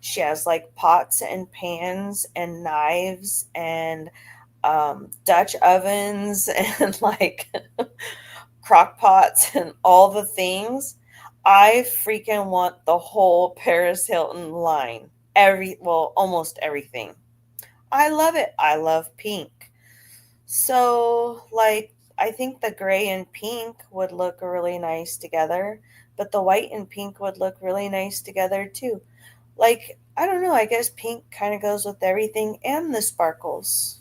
She has like pots and pans and knives and Dutch ovens and like crock pots and all the things. I freaking want the whole Paris Hilton line. Well, almost everything. I love it. I love pink. So, like, I think the gray and pink would look really nice together, but the white and pink would look really nice together too. Like, I don't know, I guess pink kind of goes with everything and the sparkles.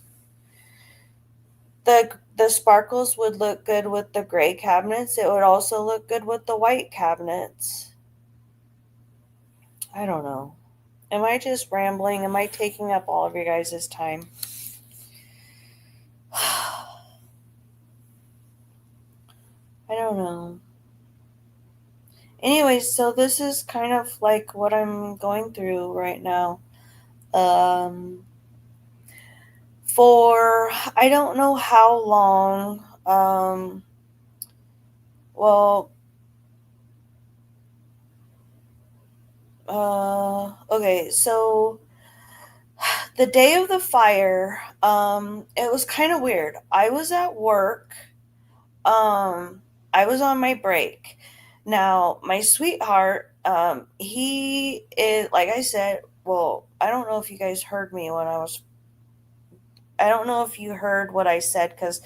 The sparkles would look good with the gray cabinets. It would also look good with the white cabinets. I don't know. Am I just rambling? Am I taking up all of your guys' time? I don't know. Anyways, so this is kind of like what I'm going through right now. Um, for I don't know how long. Well, okay, so the day of the fire, it was kind of weird. I was at work. Um, I was on my break. Now, my sweetheart, he is, like I said, well, I don't know if you guys heard me when I don't know if you heard what I said because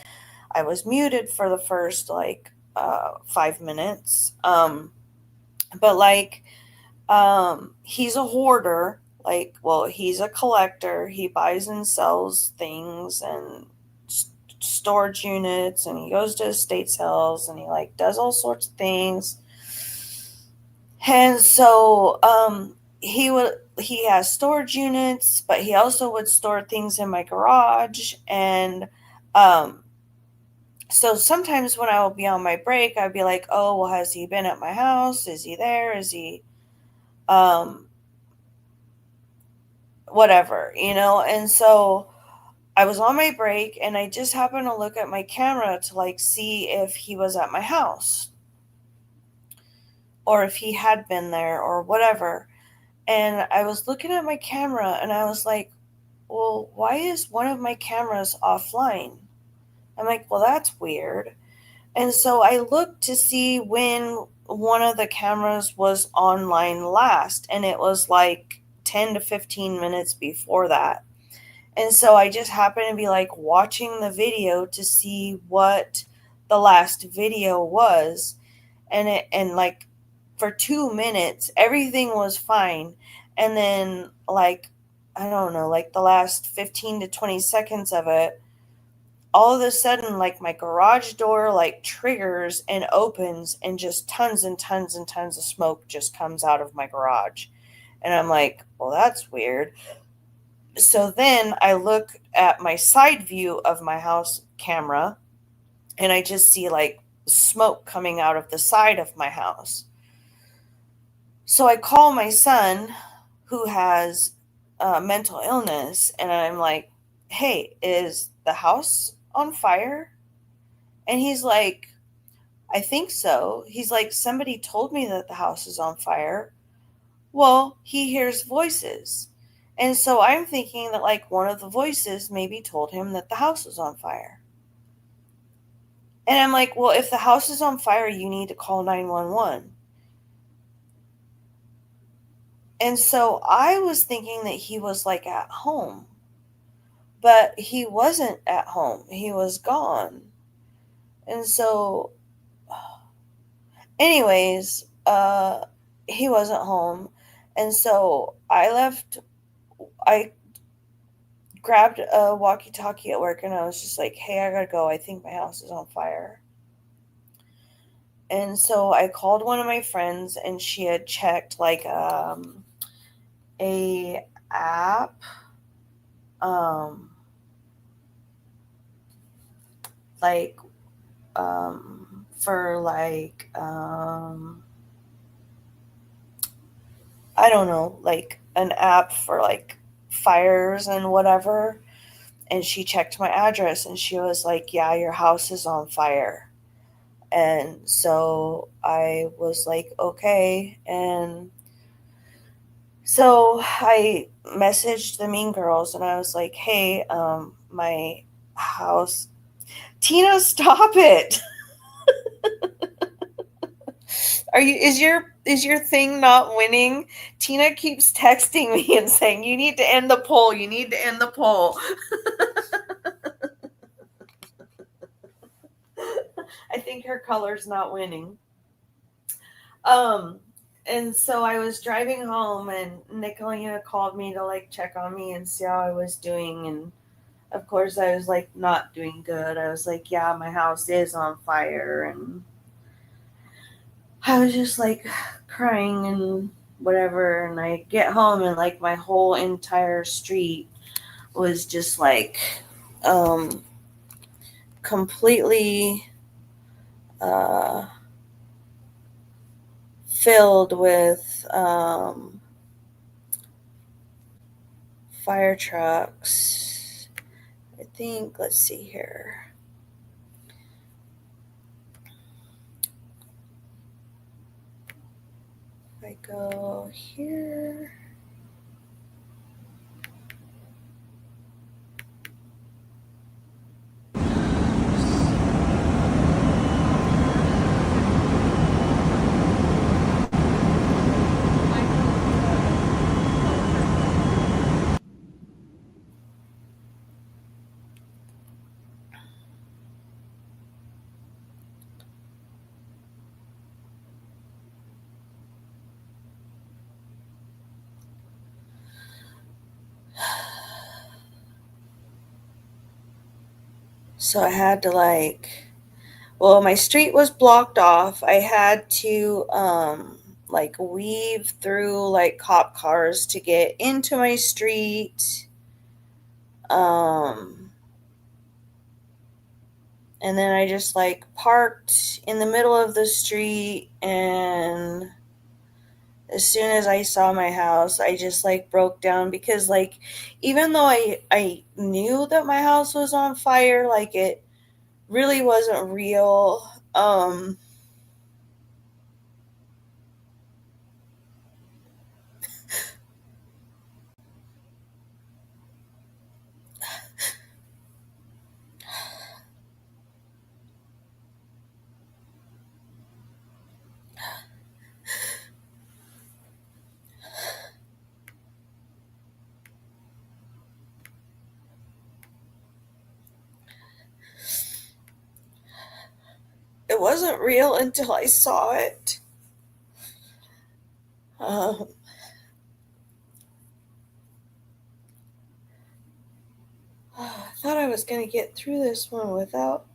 I was muted for the first, like, 5 minutes. But, like, he's a hoarder. Like, well, he's a collector. He buys and sells things and storage units, and he goes to estate sales, and he like does all sorts of things. And so, he has storage units, but he also would store things in my garage. And um, so sometimes when I will be on my break, I'd be like, oh, well, has he been at my house? Is he there? Is he um whatever, you know? And so I was on my break and I just happened to look at my camera to like see if he was at my house or if he had been there or whatever. And I was looking at my camera and I was like, well, why is one of my cameras offline? I'm like, well, that's weird. And so I looked to see when one of the cameras was online last, and it was like 10 to 15 minutes before that. And so I just happened to be like watching the video to see what the last video was. And like for 2 minutes, everything was fine. And then, like, I don't know, like the last 15 to 20 seconds of it, all of a sudden, like my garage door like triggers and opens, and just tons and tons and tons of smoke just comes out of my garage. And I'm like, well, that's weird. So then I look at my side view of my house camera, and I just see like smoke coming out of the side of my house. So I call my son, who has mental illness, and I'm like, hey, is the house on fire? And he's like, I think so. He's like, somebody told me that the house is on fire. Well, he hears voices. And so I'm thinking that like one of the voices maybe told him that the house was on fire. And I'm like, well, if the house is on fire, you need to call 911. And so I was thinking that he was like at home, but he wasn't at home. He was gone. And so, anyways, he wasn't home. And so I grabbed a walkie talkie at work and I was just like, hey, I gotta go. I think my house is on fire. And so I called one of my friends and she had checked like a app um like for like I don't know, like an app for like fires and whatever. And she checked my address and she was like, yeah, your house is on fire. And so I was like, okay. And so I messaged the Mean Girls and I was like, hey, my house. Tina, stop it. Is your thing not winning? Tina keeps texting me and saying, you need to end the poll. You need to end the poll. think her color's not winning. Um, and so I was driving home, and Nicolina called me to like check on me and see how I was doing. And of course, I was like not doing good. I was like, yeah, my house is on fire. And I was just like crying and whatever. And I get home, and like my whole entire street was just like um, completely uh, filled with fire trucks. I think, let's see here. If I go here. So I had to well, my street was blocked off. I had to like weave through like cop cars to get into my street. Um and then I just like parked in the middle of the street, and as soon as I saw my house, I just like broke down because like even though I knew that my house was on fire, like it really wasn't real. It wasn't real until I saw it. Um, I thought I was gonna get through this one without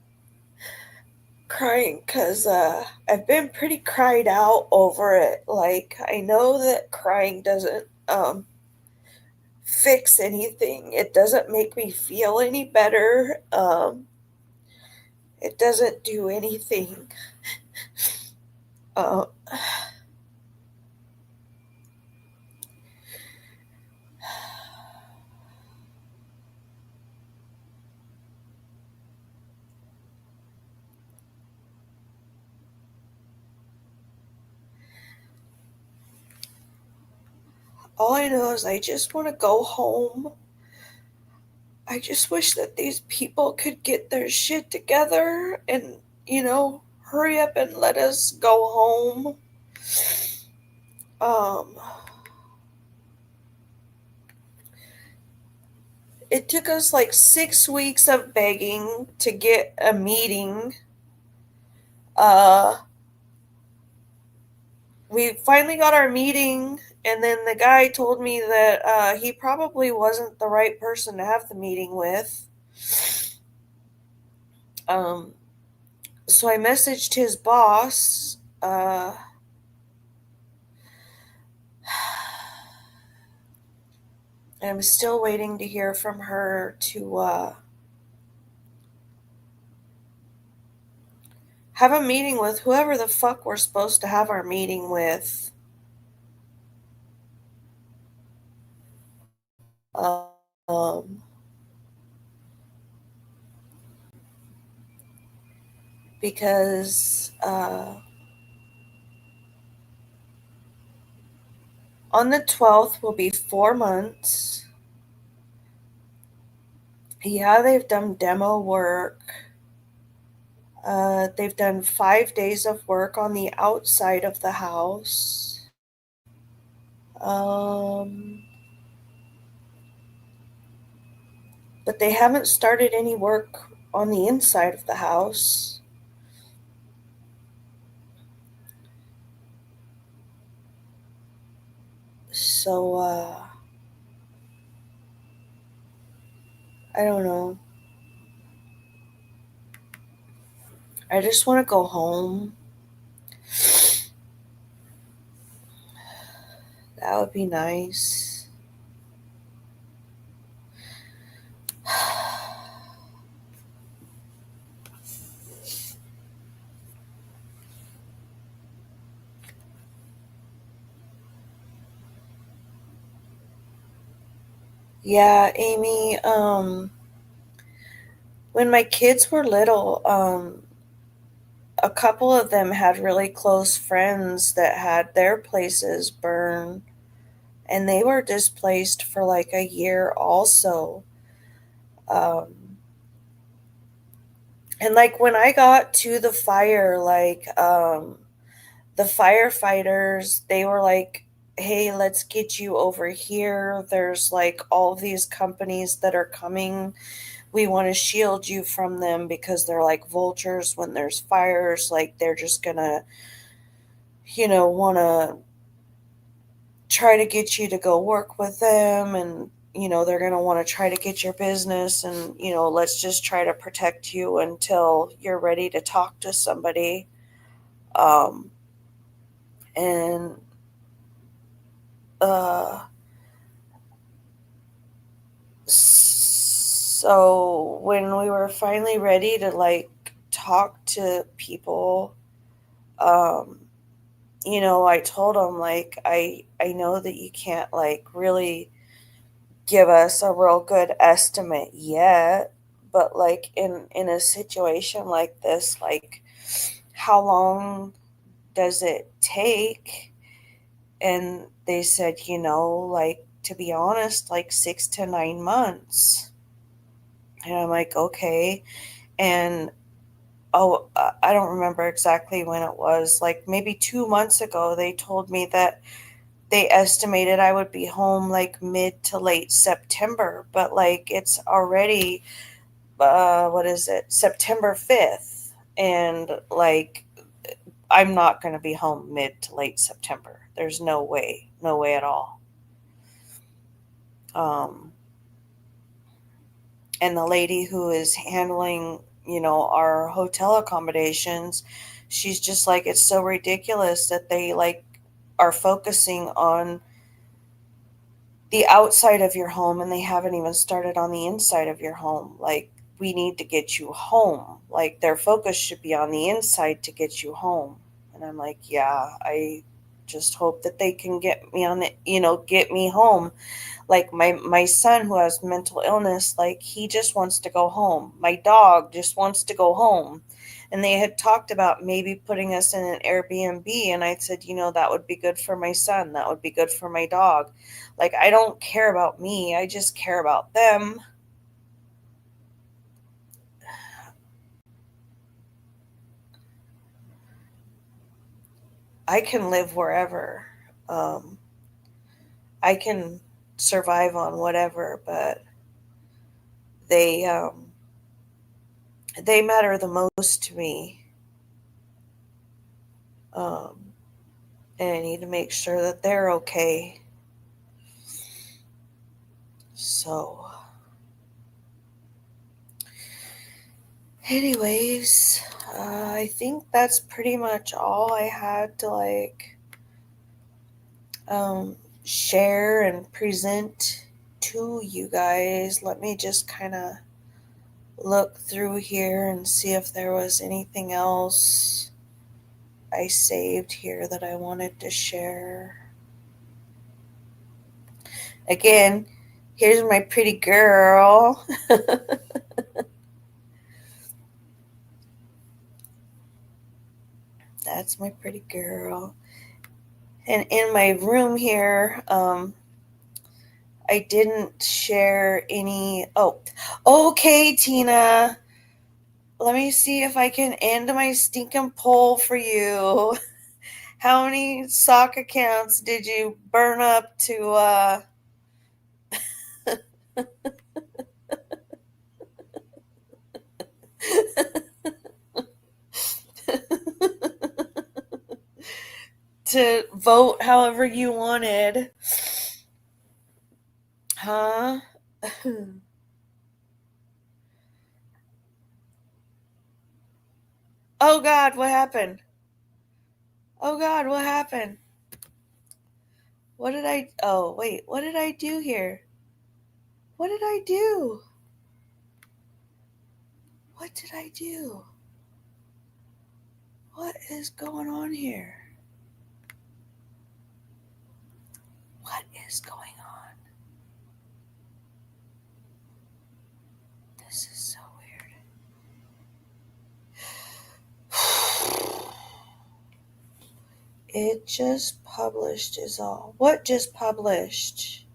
crying because I've been pretty cried out over it. Like I know that crying doesn't fix anything. It doesn't make me feel any better. It doesn't do anything. Uh, all I know is I just want to go home. I just wish that these people could get their shit together and, hurry up and let us go home. Um, it took us like 6 weeks of begging to get a meeting. Uh, we finally got our meeting, and then the guy told me that he probably wasn't the right person to have the meeting with. Um, so I messaged his boss. And I'm still waiting to hear from her to have a meeting with whoever the fuck we're supposed to have our meeting with. Um, because on the 12th will be 4 months. Yeah, they've done demo work. They've done 5 days of work on the outside of the house. Um, but they haven't started any work on the inside of the house. So, I don't know. I just want to go home. That would be nice. Yeah, Amy, when my kids were little, a couple of them had really close friends that had their places burned, and they were displaced for like a year also. Um, and like when I got to the fire, the firefighters, they were like, hey, let's get you over here. There's like all these companies that are coming. We want to shield you from them because they're like vultures when there's fires. Like they're just gonna, want to try to get you to go work with them, and they're going to want to try to get your business, and let's just try to protect you until you're ready to talk to somebody. Um and uh so when we were finally ready to like talk to people, um I told them like I know that you can't like really give us a real good estimate yet, but like in a situation like this, like how long does it take? And they said, like to be honest, like 6 to 9 months. And I'm like, okay. And oh, I don't remember exactly when it was, like maybe 2 months ago they told me that they estimated I would be home like mid to late September, but like it's already what is it, September 5th, and like I'm not going to be home mid to late September. There's no way, no way at all. Um, and the lady who is handling, our hotel accommodations, she's just like, it's so ridiculous that they like are focusing on the outside of your home and they haven't even started on the inside of your home. Like, we need to get you home. Like, their focus should be on the inside to get you home. And I'm like, yeah, I just hope that they can get me on it, get me home. Like my son who has mental illness, like he just wants to go home. My dog just wants to go home. And they had talked about maybe putting us in an Airbnb, and I said, that would be good for my son. That would be good for my dog. Like, I don't care about me. I just care about them. I can live wherever. Um, I can survive on whatever, but they they matter the most to me. Um, and I need to make sure that they're okay. So, anyways, I think that's pretty much all I had to like um, share and present to you guys. Let me just kind of look through here and see if there was anything else I saved here that I wanted to share. Again, here's my pretty girl. That's my pretty girl. And in my room here, I didn't share any. Oh, okay, Tina. Let me see if I can end my stinking poll for you. How many sock accounts did you burn up to vote however you wanted? Huh? Oh God, what happened? Oh God, what happened? What did I? Oh, wait, what did I do here? What did I do? What did I do? What is going on here? What is going on? This is so weird. It just published, is all. What just published?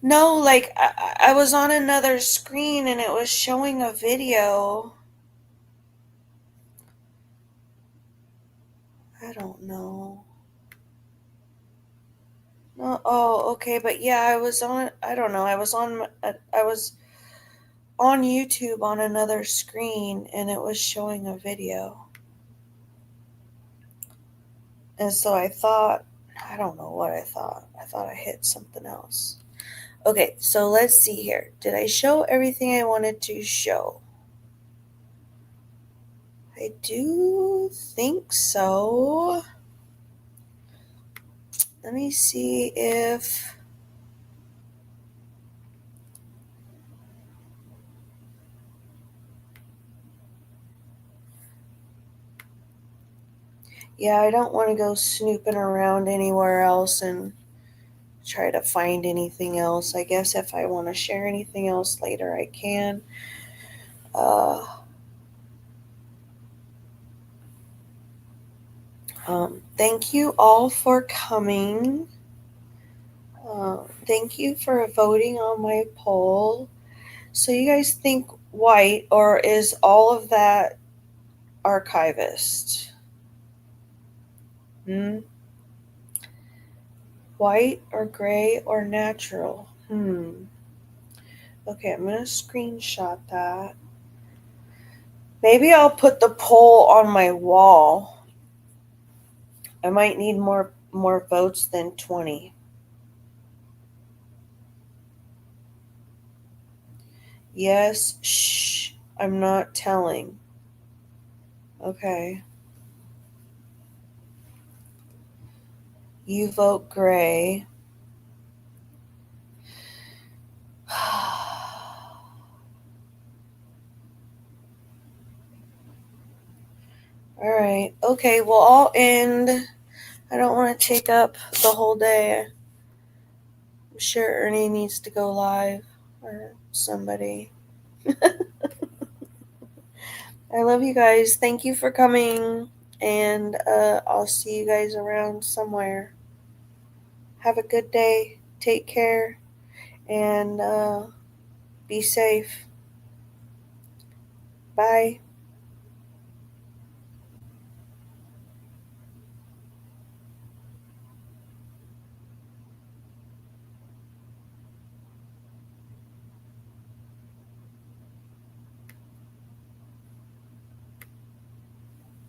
No, like I was on another screen and it was showing a video. I don't know. No, oh, okay, but yeah, I was on. I don't know. I was on YouTube on another screen and it was showing a video. And so I thought, I don't know what I thought. I thought I hit something else. Okay, so let's see here. Did I show everything I wanted to show? I do think so. Let me see if. Yeah, I don't want to go snooping around anywhere else and try to find anything else. I guess if I want to share anything else later, I can. Uh, thank you all for coming. Thank you for voting on my poll. So, you guys think white, or is all of that archivist? Hmm? White or gray or natural? Okay, I'm going to screenshot that. Maybe I'll put the poll on my wall. I might need more votes than 20. Yes, shh. I'm not telling. Okay. You vote gray. All right. Okay, well, I'll end. I don't want to take up the whole day. I'm sure Ernie needs to go live or somebody. I love you guys. Thank you for coming. And I'll see you guys around somewhere. Have a good day. Take care. And be safe. Bye.